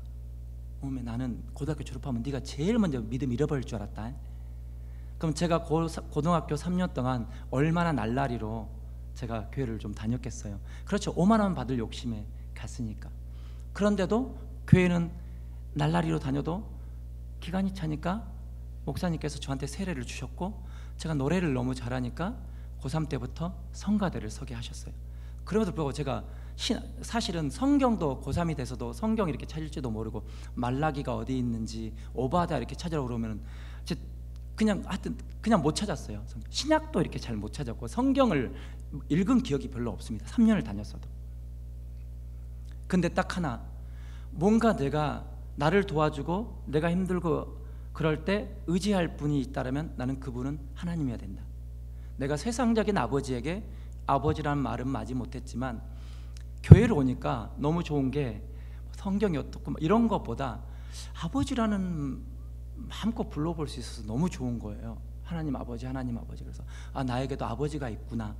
어메 나는 고등학교 졸업하면 네가 제일 먼저 믿음 잃어버릴 줄 알았다. 그럼 제가 고등학교 3년 동안 얼마나 날라리로 제가 교회를 좀 다녔겠어요. 그렇죠, 5만 원 받을 욕심에 갔으니까. 그런데도 교회는 날라리로 다녀도 기간이 차니까 목사님께서 저한테 세례를 주셨고, 제가 노래를 너무 잘하니까 고3 때부터 성가대를 서게 하셨어요. 그럼에도 불구하고 제가 사실은 성경도 고3이 돼서도 성경 이렇게 찾을지도 모르고, 말라기가 어디 있는지 오바다 이렇게 찾으라고 그러면 그냥 하여튼 그냥 못 찾았어요. 신약도 이렇게 잘 못 찾았고 성경을 읽은 기억이 별로 없습니다. 3년을 다녔어도. 근데 딱 하나, 뭔가 내가 나를 도와주고 내가 힘들고 그럴 때 의지할 분이 있다면 나는 그분은 하나님이어야 된다. 내가 세상적인 아버지에게 아버지라는 말은 마지 못했지만 교회를 오니까 너무 좋은 게 성경이 어떻고 이런 것보다 아버지라는 마음껏 불러볼 수 있어서 너무 좋은 거예요. 하나님 아버지, 하나님 아버지. 그래서 나에게도 아버지가 있구나.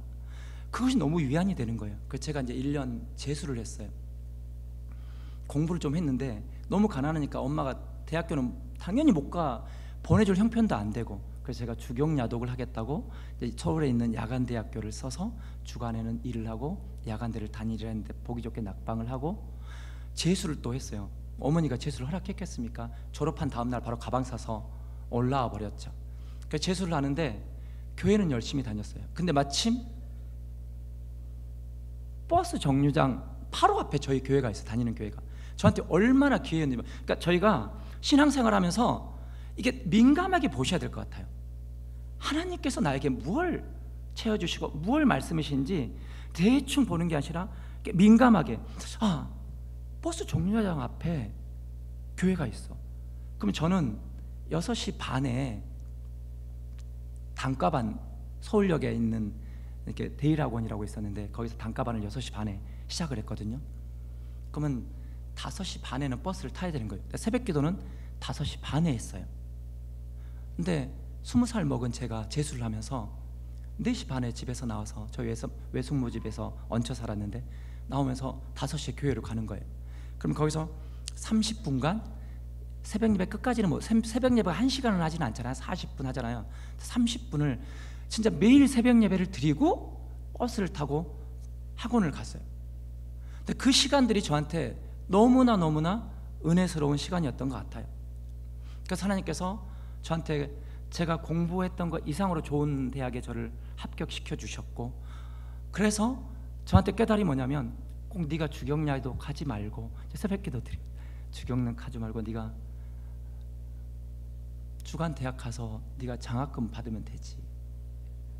그것이 너무 위안이 되는 거예요. 그래서 제가 이제 1년 재수를 했어요. 공부를 좀 했는데 너무 가난하니까 엄마가 대학교는 당연히 못 가, 보내줄 형편도 안 되고, 그래서 제가 주경야독을 하겠다고 서울에 있는 야간대학교를 써서 주간에는 일을 하고 야간대를 다니려 했는데 보기 좋게 낙방을 하고 재수를 또 했어요. 어머니가 재수를 허락했겠습니까? 졸업한 다음 날 바로 가방 사서 올라와 버렸죠. 그래서 재수를 하는데 교회는 열심히 다녔어요. 근데 마침 버스 정류장 바로 앞에 저희 교회가 있어요. 다니는 교회가. 저한테 얼마나 기회였냐면, 그러니까 저희가 신앙생활하면서 이게 민감하게 보셔야 될 것 같아요. 하나님께서 나에게 무엇을 채워주시고 무엇을 말씀이신지 대충 보는 게 아니라 민감하게, 버스 정류장 앞에 교회가 있어. 그럼 저는 6시 반에 단과반, 서울역에 있는 이렇게 대일학원이라고 있었는데 거기서 단과반을 6시 반에 시작을 했거든요. 그러면 5시 반에는 버스를 타야 되는 거예요. 새벽 기도는 5시 반에 했어요. 근데 20살 먹은 제가 재수를 하면서 4시 반에 집에서 나와서 저희 외숙모 집에서 얹혀 살았는데 나오면서 5시에 교회를 가는 거예요. 그럼 거기서 30분간 새벽 예배 끝까지는 뭐 새벽 예배가 1시간은 하지는 않잖아요. 40분 하잖아요. 30분을 진짜 매일 새벽 예배를 드리고 버스를 타고 학원을 갔어요. 근데 그 시간들이 저한테 너무나 은혜스러운 시간이었던 것 같아요. 그래서 하나님께서 저한테 제가 공부했던 것 이상으로 좋은 대학에 저를 합격시켜 주셨고, 그래서 저한테 깨달음이 뭐냐면 꼭 네가 주경야도 가지 말고, 새벽기도 드려, 주경는 가지 말고 네가 주간 대학 가서 네가 장학금 받으면 되지.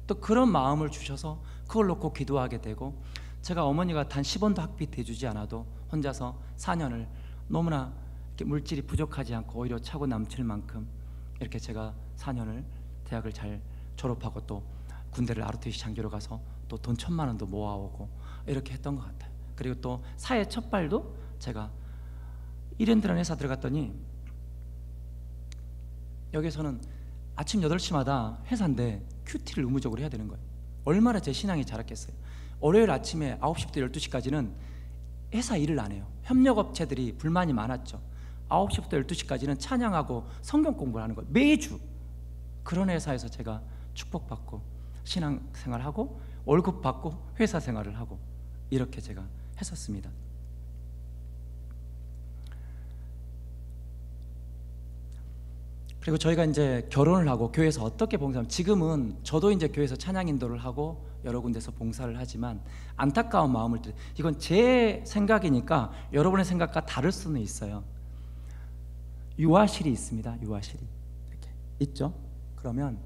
또 그런 마음을 주셔서 그걸 놓고 기도하게 되고, 제가 어머니가 단 10원도 학비 대주지 않아도 혼자서 4년을 너무나 이렇게 물질이 부족하지 않고 오히려 차고 넘칠 만큼 이렇게 제가 4년을 대학을 잘 졸업하고 또 군대를 ROTC 장교로 가서 또 돈 1,000만 원도 모아오고 이렇게 했던 것 같아요. 그리고 또 사회 첫 발도 제가 이랜드라는 회사 들어갔더니, 여기서는 아침 8시마다 회사인데 큐티를 의무적으로 해야 되는 거예요. 얼마나 제 신앙이 자랐겠어요. 월요일 아침에 9시부터 12시까지는 회사 일을 안 해요. 협력업체들이 불만이 많았죠. 9시부터 12시까지는 찬양하고 성경 공부를 하는 거예요. 매주. 그런 회사에서 제가 축복받고 신앙생활하고 월급 받고 회사 생활을 하고 이렇게 제가 했었습니다. 그리고 저희가 이제 결혼을 하고 교회에서 어떻게 봉사하면, 지금은 저도 이제 교회에서 찬양 인도를 하고 여러 군데서 봉사를 하지만 안타까운 마음을 들, 이건 제 생각이니까 여러분의 생각과 다를 수는 있어요. 유아실이 있습니다. 유아실이 이렇게 있죠. 그러면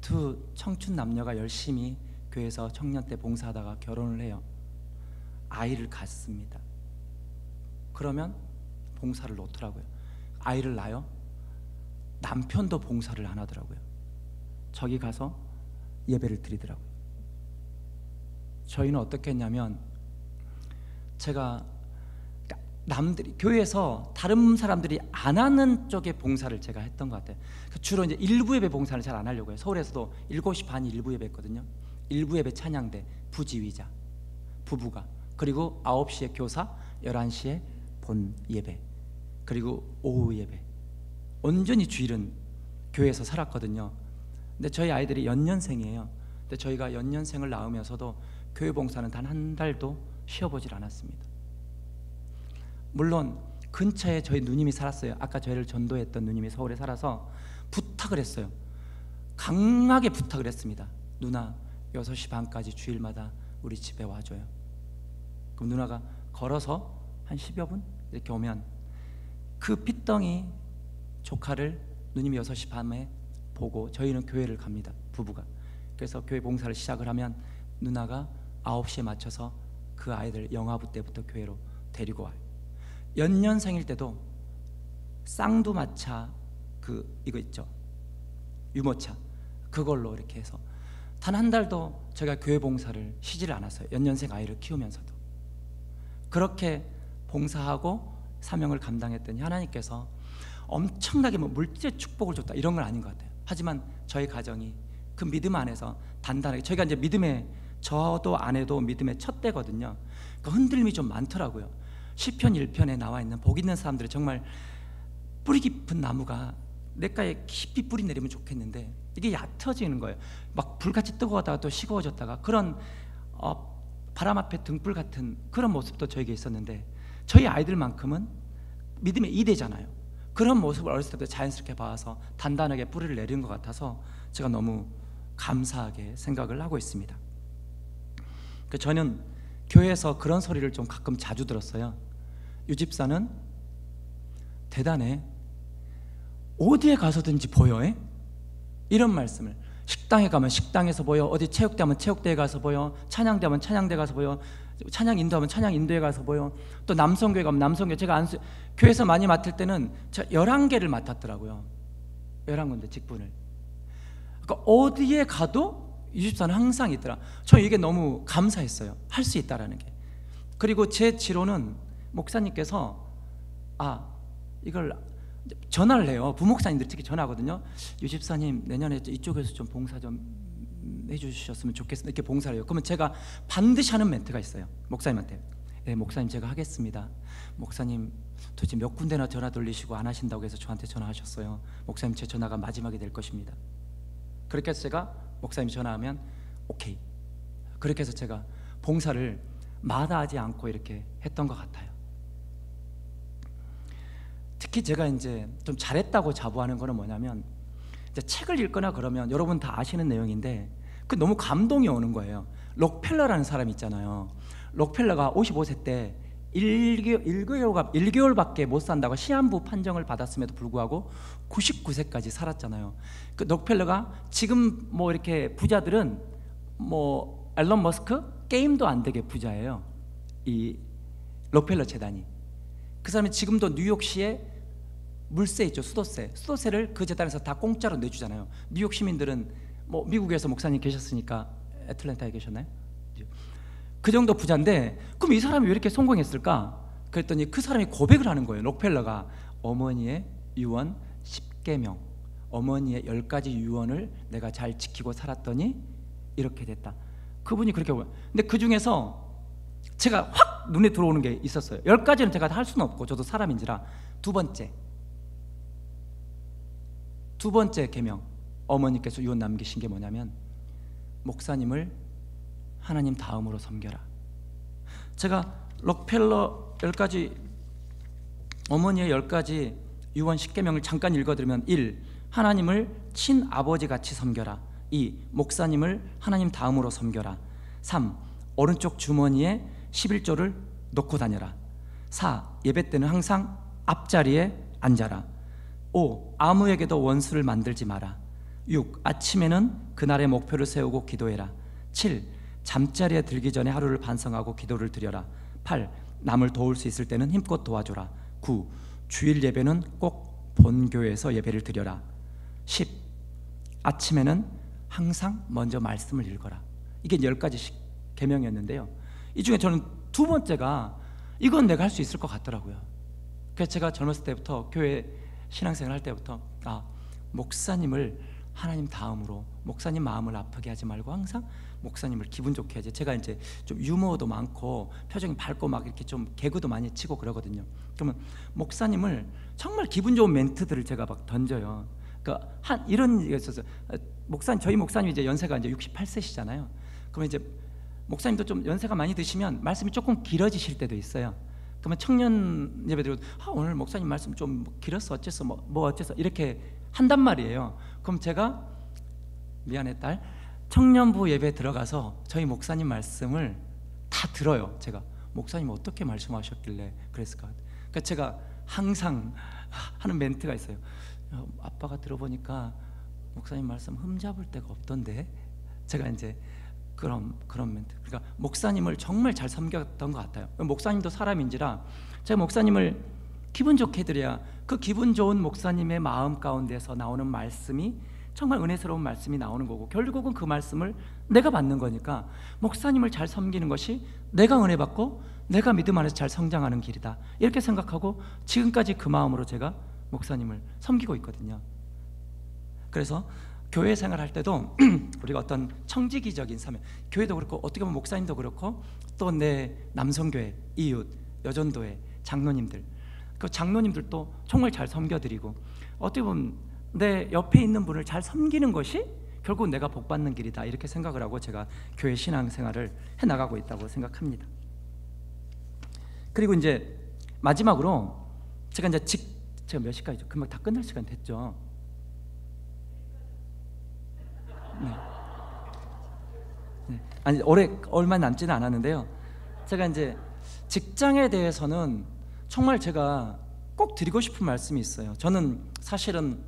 두 청춘 남녀가 열심히 교회에서 청년 때 봉사하다가 결혼을 해요. 아이를 갖습니다. 그러면 봉사를 놓더라고요. 아이를 낳아요. 남편도 봉사를 안 하더라고요. 저기 가서 예배를 드리더라고요. 저희는 어떻게 했냐면, 제가 남들이 교회에서 다른 사람들이 안 하는 쪽의 봉사를 제가 했던 것 같아요. 주로 이제 일부 예배 봉사를 잘 안 하려고 해요. 서울에서도 7시 반이 일부 예배 했거든요. 일부 예배 찬양대 부지휘자 부부가, 그리고 9시에 교사, 11시에 본 예배, 그리고 오후 예배. 온전히 주일은 교회에서 살았거든요. 근데 저희 아이들이 연년생이에요. 근데 저희가 연년생을 낳으면서도 교회 봉사는 단 한 달도 쉬어보질 않았습니다. 물론 근처에 저희 누님이 살았어요. 아까 저희를 전도했던 누님이 서울에 살아서 부탁을 했어요. 강하게 부탁을 했습니다. 누나 6시 반까지 주일마다 우리 집에 와줘요. 그럼 누나가 걸어서 한 10여 분 이렇게 오면 그 핏덩이 조카를 누님이 6시 반에 보고 저희는 교회를 갑니다. 부부가. 그래서 교회 봉사를 시작을 하면 누나가 9시에 맞춰서 그 아이들 영아부 때부터 교회로 데리고 와요. 연년생일 때도 쌍두마차 이거 있죠, 유모차, 그걸로 이렇게 해서 단 한 달도 제가 교회 봉사를 쉬지를 않았어요. 연년생 아이를 키우면서도 그렇게 봉사하고 사명을 감당했더니 하나님께서 엄청나게 뭐 물질의 축복을 줬다 이런 건 아닌 것 같아요. 하지만 저희 가정이 그 믿음 안에서 단단하게, 저희가 이제 믿음의, 저도 아내도 믿음의 첫 때거든요. 그 흔들림이 좀 많더라고요. 시편 1편에 나와 있는 복 있는 사람들이 정말 뿌리 깊은 나무가 냇가에 깊이 뿌리 내리면 좋겠는데 이게 얕아지는 거예요. 막 불같이 뜨거워다가 또 식어졌다가 그런 바람 앞에 등불 같은 그런 모습도 저에게 있었는데, 저희 아이들만큼은 믿음의 이대잖아요. 그런 모습을 어렸을 때부터 자연스럽게 봐서 단단하게 뿌리를 내린 것 같아서 제가 너무 감사하게 생각을 하고 있습니다. 저는 교회에서 그런 소리를 좀 가끔 자주 들었어요. 유 집사는 대단해, 어디에 가서든지 보여. 이런 말씀을, 식당에 가면 식당에서 보여, 어디 체육대 하면 체육대에 가서 보여, 찬양대 하면 찬양대 가서 보여, 찬양 인도하면 찬양 인도에 가서 보여, 또 남성교회 가면 남성교회. 제가 교회에서 많이 맡을 때는 제가 11개를 맡았더라고요. 11군데 직분을. 그러니까 어디에 가도 유 집사는 항상 있더라. 저 이게 너무 감사했어요. 할 수 있다라는 게. 그리고 제 지로는 목사님께서 이걸 전화를 해요. 부목사님들 특히 전화하거든요. 유 집사님 내년에 이쪽에서 좀 봉사 좀 해주셨으면 좋겠습니다. 이렇게 봉사를 해요. 그러면 제가 반드시 하는 멘트가 있어요. 목사님한테 예, 목사님 제가 하겠습니다. 목사님 도대체 몇 군데나 전화 돌리시고 안 하신다고 해서 저한테 전화하셨어요. 목사님 제 전화가 마지막이 될 것입니다. 그렇게 해서 제가 목사님이 전화하면 오케이. 그렇게 해서 제가 봉사를 마다하지 않고 이렇게 했던 것 같아요. 특히 제가 이제 좀 잘했다고 자부하는 거는 뭐냐면, 이제 책을 읽거나 그러면 여러분 다 아시는 내용인데 그 너무 감동이 오는 거예요. 록펠러라는 사람이 있잖아요. 록펠러가 55세 때 1개월밖에 못 산다고 시한부 판정을 받았음에도 불구하고 99세까지 살았잖아요. 그 록펠러가 지금 뭐 이렇게 부자들은 뭐 앨런 머스크 게임도 안 되게 부자예요. 이 록펠러 재단이. 그 사람이 지금도 뉴욕시에 물세 있죠. 수도세를 그 재단에서 다 공짜로 내주잖아요. 뉴욕 시민들은 뭐 미국에서 목사님 계셨으니까 애틀랜타에 계셨나요? 그 정도 부자인데 그럼 이 사람이 왜 이렇게 성공했을까? 그랬더니 그 사람이 고백을 하는 거예요. 록펠러가 어머니의 유언 10계명, 어머니의 10가지 유언을 내가 잘 지키고 살았더니 이렇게 됐다. 그분이 그렇게 보여요. 근데 그 중에서 제가 확 눈에 들어오는 게 있었어요. 10가지는 제가 다 할 수는 없고 저도 사람인지라 두 번째 계명, 어머니께서 유언 남기신 게 뭐냐면 목사님을 하나님 다음으로 섬겨라. 제가 록펠러 10가지, 어머니의 10가지 유언 10계명을 잠깐 읽어드리면 1. 하나님을 친아버지 같이 섬겨라. 2. 목사님을 하나님 다음으로 섬겨라. 3. 오른쪽 주머니에 11조를 놓고 다녀라. 4. 예배 때는 항상 앞자리에 앉아라. 5. 아무에게도 원수를 만들지 마라. 6. 아침에는 그날의 목표를 세우고 기도해라. 7. 잠자리에 들기 전에 하루를 반성하고 기도를 드려라. 8. 남을 도울 수 있을 때는 힘껏 도와줘라. 9. 주일 예배는 꼭 본교회에서 예배를 드려라. 10. 아침에는 항상 먼저 말씀을 읽어라. 이게 10가지 계명이었는데요. 이 중에 저는 두 번째가 이건 내가 할 수 있을 것 같더라고요. 그래서 제가 젊었을 때부터 교회 신앙생활 할 때부터 목사님을 하나님 다음으로, 목사님 마음을 아프게 하지 말고 항상 목사님을 기분 좋게 하지. 제가 이제 좀 유머도 많고 표정이 밝고 막 이렇게 좀 개그도 많이 치고 그러거든요. 그러면 목사님을 정말 기분 좋은 멘트들을 제가 막 던져요. 그러니까 이런 얘기가 있어서 저희 목사님이 이제 연세가 이제 68세시잖아요. 그러면 이제 목사님도 좀 연세가 많이 드시면 말씀이 조금 길어지실 때도 있어요. 그러면 청년 예배드리고 오늘 목사님 말씀 좀 길었어 어째서 뭐 어째서 이렇게 한단 말이에요. 그럼 제가 미안해 딸 청년부 예배 들어가서 저희 목사님 말씀을 다 들어요. 제가 목사님 어떻게 말씀하셨길래 그랬을까. 그러니까 제가 항상 하는 멘트가 있어요. 아빠가 들어보니까 목사님 말씀 흠잡을 데가 없던데. 제가 이제 그런 멘트. 그러니까 목사님을 정말 잘 섬겼던 것 같아요. 목사님도 사람인지라 제가 목사님을 기분 좋게 해드려야 그 기분 좋은 목사님의 마음 가운데서 나오는 말씀이 정말 은혜스러운 말씀이 나오는 거고, 결국은 그 말씀을 내가 받는 거니까 목사님을 잘 섬기는 것이 내가 은혜 받고 내가 믿음 안에서 잘 성장하는 길이다, 이렇게 생각하고 지금까지 그 마음으로 제가 목사님을 섬기고 있거든요. 그래서 교회 생활할 때도 우리가 어떤 청지기적인 사명, 교회도 그렇고 어떻게 보면 목사님도 그렇고 또 내 남성교회, 이웃, 여전도회 장로님들, 그 장로님들도 정말 잘 섬겨드리고 어떻게 보면 내 옆에 있는 분을 잘 섬기는 것이 결국 내가 복받는 길이다, 이렇게 생각을 하고 제가 교회 신앙생활을 해나가고 있다고 생각합니다. 그리고 이제 마지막으로 제가 이제 제가 몇 시까지죠? 금방 다 끝날 시간 됐죠? 네. 아니 얼마 남지는 않았는데요. 제가 이제 직장에 대해서는 정말 제가 꼭 드리고 싶은 말씀이 있어요. 저는 사실은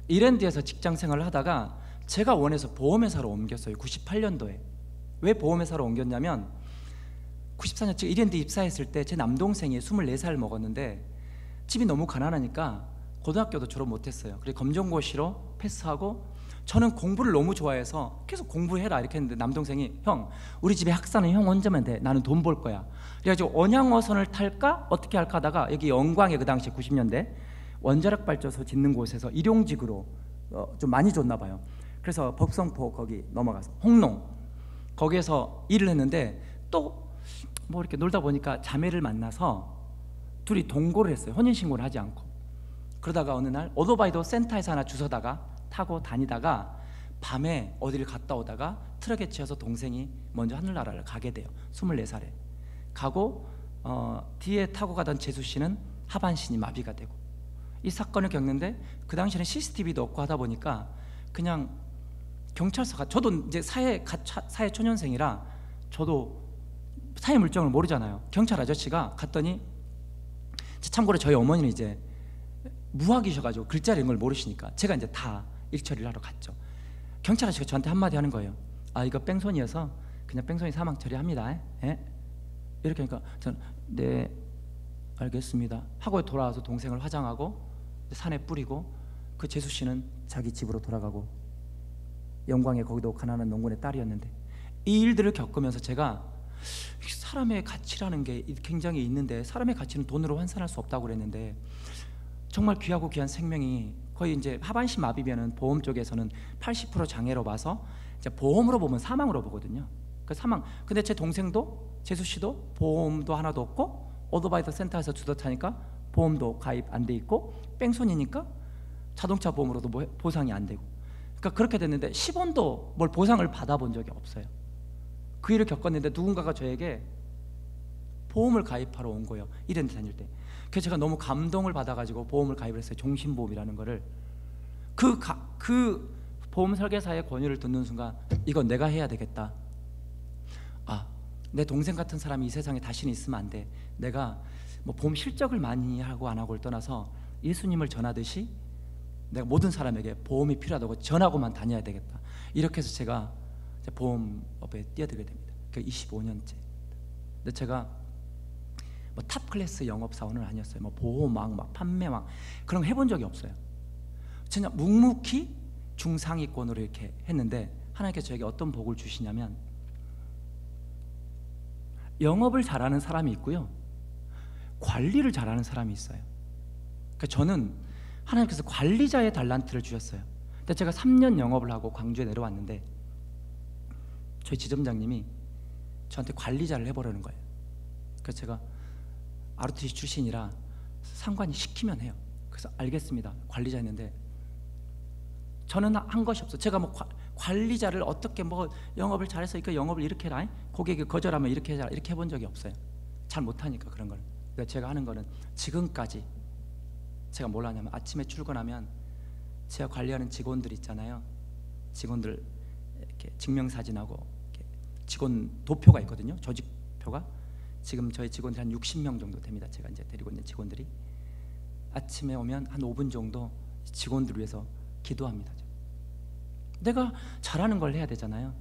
이랜드에서 직장 생활을 하다가 제가 원해서 보험회사로 옮겼어요. 98년도에. 왜 보험회사로 옮겼냐면 94년 제가 이랜드 입사했을 때 제 남동생이 24살 먹었는데 집이 너무 가난하니까 고등학교도 졸업 못했어요. 그래서 검정고시로 패스하고 저는 공부를 너무 좋아해서 계속 공부해라 이렇게 했는데 남동생이 형 우리 집에 학사는 형 혼자면 돼, 나는 돈 벌 거야. 그래가지고 언양어선을 탈까 어떻게 할까 하다가 여기 영광에 그 당시 90년대 원자력 발전소 짓는 곳에서 일용직으로 좀 많이 줬나 봐요. 그래서 법성포 거기 넘어가서 홍농 거기에서 일을 했는데 또 뭐 이렇게 놀다 보니까 자매를 만나서 둘이 동거를 했어요. 혼인신고를 하지 않고. 그러다가 어느 날 오토바이도 센터에서 하나 주워다가 타고 다니다가 밤에 어디를 갔다 오다가 트럭에 치여서 동생이 먼저 하늘나라를 가게 돼요. 24살에 가고 뒤에 타고 가던 재수 씨는 하반신이 마비가 되고, 이 사건을 겪는데 그 당시에는 CCTV도 없고 하다 보니까 그냥 경찰서가, 저도 이제 사회 초년생이라 저도 사회 물정을 모르잖아요. 경찰 아저씨가 갔더니, 참고로 저희 어머니는 이제 무학이셔가지고 글자를 이런 걸 모르시니까 제가 이제 다 일처리를 하러 갔죠. 경찰 아저씨가 저한테 한마디 하는 거예요. 아, 이거 뺑소니여서 그냥 뺑소니 사망 처리합니다. 예? 이렇게 하니까 저는 네 알겠습니다 하고 돌아와서 동생을 화장하고 산에 뿌리고, 그 재수 씨는 자기 집으로 돌아가고, 영광에 거기도 가난한 농군의 딸이었는데, 이 일들을 겪으면서 제가 사람의 가치라는 게 굉장히 있는데, 사람의 가치는 돈으로 환산할 수 없다고 그랬는데, 정말 귀하고 귀한 생명이 거의 이제 하반신 마비면은 보험 쪽에서는 80% 장애로 봐서 이제 보험으로 보면 사망으로 보거든요. 그 사망. 근데 제 동생도, 재수 씨도 보험도 하나도 없고, 오토바이도 센터에서 주워 타니까 보험도 가입 안 돼 있고, 뺑소니니까 자동차 보험으로도 보상이 안 되고, 그러니까 그렇게 됐는데 10원도 뭘 보상을 받아본 적이 없어요. 그 일을 겪었는데 누군가가 저에게 보험을 가입하러 온 거예요. 이런 데 다닐 때. 그래서 제가 너무 감동을 받아가지고 보험을 가입을 했어요. 종신보험이라는 거를. 그 보험 설계사의 권유를 듣는 순간 이건 내가 해야 되겠다. 아, 내 동생 같은 사람이 이 세상에 다시는 있으면 안 돼. 내가 뭐 보험 실적을 많이 하고 안 하고를 떠나서 예수님을 전하듯이 내가 모든 사람에게 보험이 필요하다고 전하고만 다녀야 되겠다. 이렇게 해서 제가 보험업에 뛰어들게 됩니다. 그 25년째. 근데 제가 뭐 탑 클래스 영업사원은 아니었어요. 뭐 보호망, 막 판매망 그런 거 해본 적이 없어요. 그냥 묵묵히 중상위권으로 이렇게 했는데, 하나님께서 저에게 어떤 복을 주시냐면, 영업을 잘하는 사람이 있고요, 관리를 잘하는 사람이 있어요. 그러니까 저는 하나님께서 관리자의 달란트를 주셨어요. 근데 제가 3년 영업을 하고 광주에 내려왔는데 저희 지점장님이 저한테 관리자를 해보려는 거예요. 그래서 제가 ROTC 출신이라 상관이 시키면 해요. 그래서 알겠습니다, 관리자 했는데 저는 한 것이 없어요. 제가 뭐 관리자를 어떻게 뭐 영업을 잘해서 이거 영업을 이렇게 해라, 고객이 거절하면 이렇게 해라, 이렇게 해본 적이 없어요. 잘 못하니까 그런 걸. 그래서 제가 하는 거는 지금까지 제가 뭘 하냐면, 아침에 출근하면 제가 관리하는 직원들 있잖아요. 직원들 이렇게 증명사진하고 이렇게 직원 도표가 있거든요. 조직표가. 지금 저희 직원들이 한 60명 정도 됩니다. 제가 이제 데리고 있는 직원들이. 아침에 오면 한 5분 정도 직원들을 위해서 기도합니다. 내가 잘하는 걸 해야 되잖아요.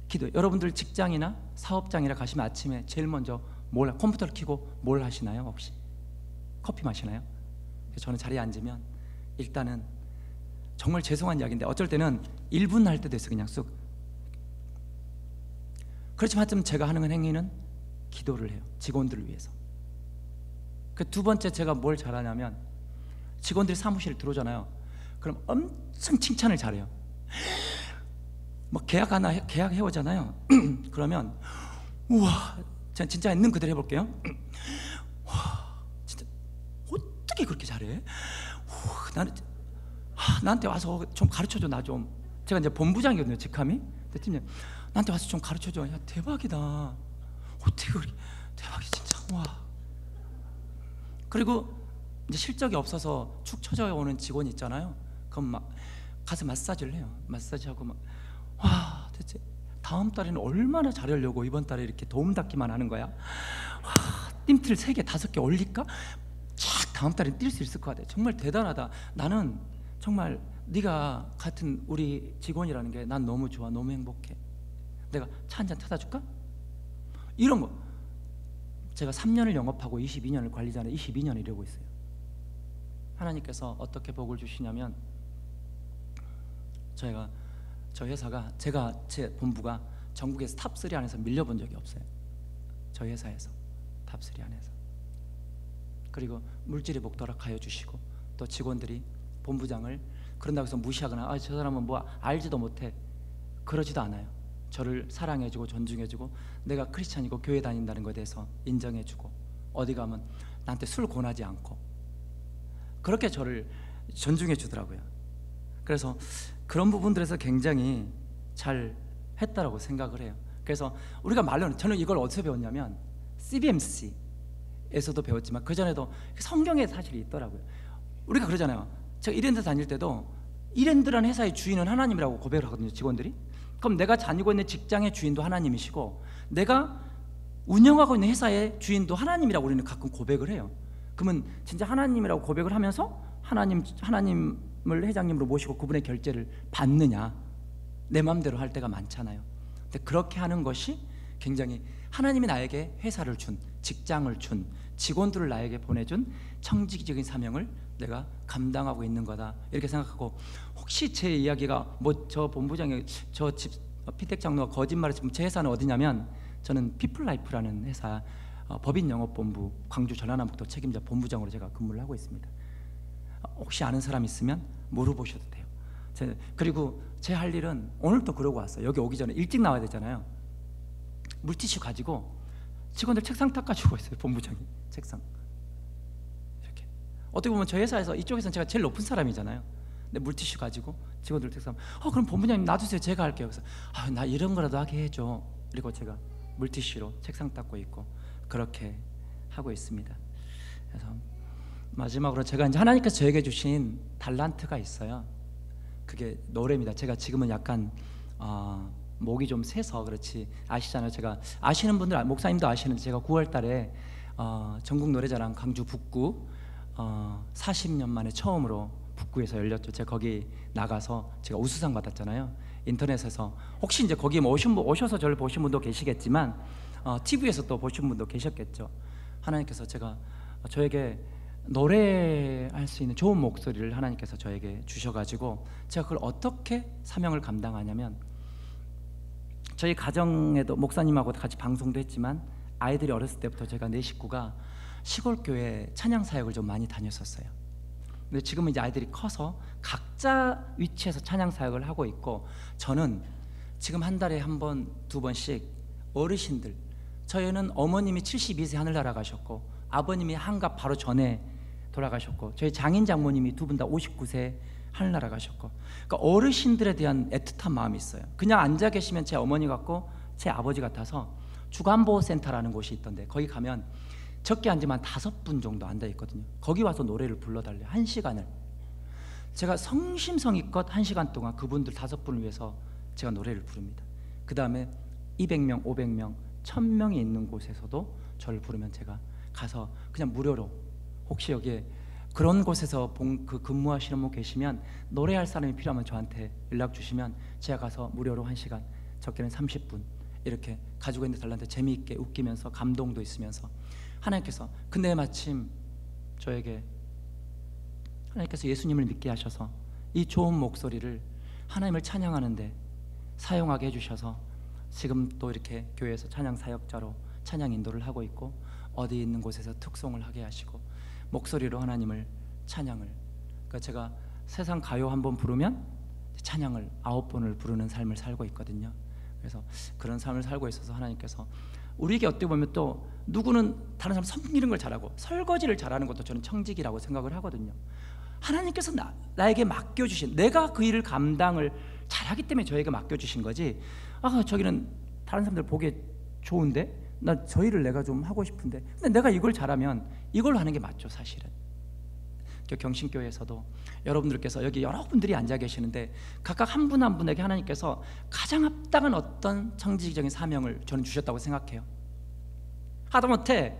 기도. 여러분들 직장이나 사업장이나 가시면 아침에 제일 먼저 컴퓨터를 켜고 뭘 하시나요? 혹시 커피 마시나요? 저는 자리에 앉으면 일단은, 정말 죄송한 이야기인데 어쩔 때는 1분 할 때도 있어요. 그냥 쑥. 그렇지만 좀 제가 하는 행위는 기도를 해요. 직원들을 위해서. 그 두 번째, 제가 뭘 잘하냐면, 직원들이 사무실에 들어오잖아요. 그럼 엄청 칭찬을 잘해요. 뭐 계약 해오잖아요. 그러면 우와, 제가 진짜 있는 그대로 해볼게요. 와, 진짜 어떻게 그렇게 잘해? 나는 나한테 와서 좀 가르쳐줘. 나 좀. 제가 이제 본부장이거든요, 직함이. 근데 팀장님, 나한테 와서 좀 가르쳐줘. 야, 대박이다. 어떻게 그렇게 대박이 진짜. 와. 그리고 이제 실적이 없어서 축 처져 오는 직원이 있잖아요. 그럼 막 가서 마사지를 해요. 마사지하고 막, 와, 대체 다음 달에는 얼마나 잘하려고 이번 달에 이렇게 도움닫기만 하는 거야. 와, 띠틀 3개, 5개 올릴까? 쫙 다음 달에 뛸 수 있을 것 같아. 정말 대단하다. 나는 정말 네가 같은 우리 직원이라는 게 난 너무 좋아. 너무 행복해. 내가 차 한 잔 타다 줄까? 이런 거. 제가 3년을 영업하고 22년을 관리자는 22년 이러고 있어요. 하나님께서 어떻게 복을 주시냐면, 저희 회사가, 제 본부가 전국에서 탑3 안에서 밀려본 적이 없어요. 저희 회사에서 탑3 안에서. 그리고 물질의 복 허락하여 주시고, 또 직원들이 본부장을 그런다고 해서 무시하거나, 저 사람은 뭐 알지도 못해, 그러지도 않아요. 저를 사랑해주고 존중해주고 내가 크리스찬이고 교회 다닌다는 것에 대해서 인정해주고 어디 가면 나한테 술 권하지 않고 그렇게 저를 존중해 주더라고요. 그래서 그런 부분들에서 굉장히 잘 했다라고 생각을 해요. 그래서 우리가 말로는, 저는 이걸 어디서 배웠냐면 CBMC에서도 배웠지만 그 전에도 성경에 사실이 있더라고요. 우리가 그러잖아요. 제가 이랜드 다닐 때도 이랜드라는 회사의 주인은 하나님이라고 고백을 하거든요, 직원들이. 그럼 내가 다니고 있는 직장의 주인도 하나님이시고 내가 운영하고 있는 회사의 주인도 하나님이라고 우리는 가끔 고백을 해요. 그러면 진짜 하나님이라고 고백을 하면서 하나님을 회장님으로 모시고 그분의 결제를 받느냐, 내 마음대로 할 때가 많잖아요. 근데 그렇게 하는 것이 굉장히 하나님이 나에게 회사를 준, 직장을 준, 직원들을 나에게 보내준 청지기적인 사명을 내가 감당하고 있는 거다, 이렇게 생각하고, 혹시 제 이야기가 뭐 저 본부장이 저 집 피택 장로가 거짓말했지만 제 회사는 어디냐면 저는 피플라이프라는 회사 법인 영업본부 광주 전라남북도 책임자 본부장으로 제가 근무를 하고 있습니다. 혹시 아는 사람 있으면 물어보셔도 돼요. 그리고 제 할 일은 오늘도 그러고 왔어요. 여기 오기 전에 일찍 나와야 되잖아요. 물티슈 가지고 직원들 책상 닦아주고 있어요. 본부장이 책상 이렇게. 어떻게 보면 저희 회사에서 이쪽에서는 제가 제일 높은 사람이잖아요. 근데 물티슈 가지고 직원들 책상, 그럼 본부장님 놔두세요, 제가 할게요. 그래서 나 이런 거라도 하게 해줘. 그리고 제가 물티슈로 책상 닦고 있고 그렇게 하고 있습니다. 그래서 마지막으로 제가 이제 하나님께서 저에게 주신 달란트가 있어요. 그게 노래입니다. 제가 지금은 약간 목이 좀 새서 그렇지, 아시잖아요. 제가 아시는 분들, 목사님도 아시는데 제가 9월 달에 전국 노래자랑 강주 북구 40년 만에 처음으로 북구에서 열렸죠. 제가 거기 나가서 제가 우수상 받았잖아요. 인터넷에서 혹시 이제 거기 오셔서 저를 보신 분도 계시겠지만 TV에서 또 보신 분도 계셨겠죠. 하나님께서 저에게 노래할 수 있는 좋은 목소리를 하나님께서 저에게 주셔가지고 제가 그걸 어떻게 사명을 감당하냐면, 저희 가정에도 목사님하고 같이 방송도 했지만 아이들이 어렸을 때부터 제가 내 식구가 시골 교회 찬양 사역을 좀 많이 다녔었어요. 근데 지금은 이제 아이들이 커서 각자 위치에서 찬양 사역을 하고 있고, 저는 지금 한 달에 한 번, 두 번씩 어르신들, 저희는 어머님이 72세 하늘나라 가셨고 아버님이 한갑 바로 전에 돌아가셨고 저희 장인 장모님이 두 분 다 59세 하늘나라 가셨고, 그러니까 어르신들에 대한 애틋한 마음이 있어요. 그냥 앉아 계시면 제 어머니 같고 제 아버지 같아서 주간보호센터라는 곳이 있던데 거기 가면 적게 앉으면 5분 정도 앉아 있거든요. 거기 와서 노래를 불러달래요. 1시간을. 제가 성심성의껏 1시간 동안 그분들 5분을 위해서 제가 노래를 부릅니다. 그 다음에 200명, 500명, 1000명이 있는 곳에서도 저를 부르면 제가 가서 그냥 무료로, 혹시 여기에 그런 곳에서 근무하시는 분 계시면 노래할 사람이 필요하면 저한테 연락 주시면 제가 가서 무료로 1시간, 적게는 30분 이렇게 가지고 있는 달란트 재미있게 웃기면서 감동도 있으면서, 하나님께서 근데 마침 저에게 하나님께서 예수님을 믿게 하셔서 이 좋은 목소리를 하나님을 찬양하는데 사용하게 해주셔서 지금 또 이렇게 교회에서 찬양 사역자로 찬양 인도를 하고 있고, 어디 있는 곳에서 특송을 하게 하시고 목소리로 하나님을 찬양을, 그러니까 제가 세상 가요 한 번 부르면 찬양을 9번을 부르는 삶을 살고 있거든요. 그래서 그런 삶을 살고 있어서 하나님께서 우리에게 어떻게 보면 또 누구는 다른 사람 섬기는 걸 잘하고 설거지를 잘하는 것도 저는 청직이라고 생각을 하거든요. 하나님께서 나에게 맡겨주신, 내가 그 일을 감당을 잘하기 때문에 저에게 맡겨주신 거지, 저기는 다른 사람들 보기에 좋은데 나 저 일을 내가 좀 하고 싶은데, 근데 내가 이걸 잘하면 이걸 하는 게 맞죠. 사실은 경신교회에서도 여러분들께서 여기 여러분들이 앉아 계시는데 각각 한 분 한 분에게 하나님께서 가장 합당한 어떤 청지기적인 사명을 저는 주셨다고 생각해요. 하다못해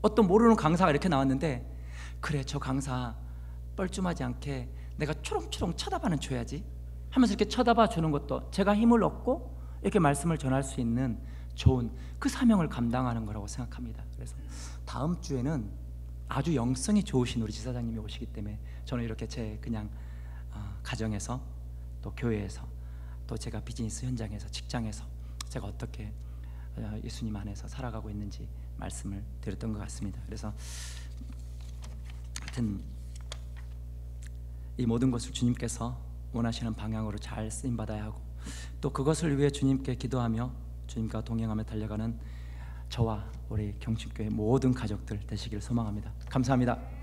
어떤 모르는 강사가 이렇게 나왔는데, 그래 저 강사 뻘쭘하지 않게 내가 초롱초롱 쳐다봐는 줘야지 하면서 이렇게 쳐다봐 주는 것도 제가 힘을 얻고 이렇게 말씀을 전할 수 있는 좋은 그 사명을 감당하는 거라고 생각합니다. 그래서 다음 주에는 아주 영성이 좋으신 우리 지사장님이 오시기 때문에 저는 이렇게 제 그냥 가정에서 또 교회에서 또 제가 비즈니스 현장에서 직장에서 제가 어떻게 예수님 안에서 살아가고 있는지 말씀을 드렸던 것 같습니다. 그래서 하여튼 이 모든 것을 주님께서 원하시는 방향으로 잘 쓰임받아야 하고, 또 그것을 위해 주님께 기도하며 주님과 동행하며 달려가는 저와 우리 경신교회 모든 가족들 되시기를 소망합니다. 감사합니다.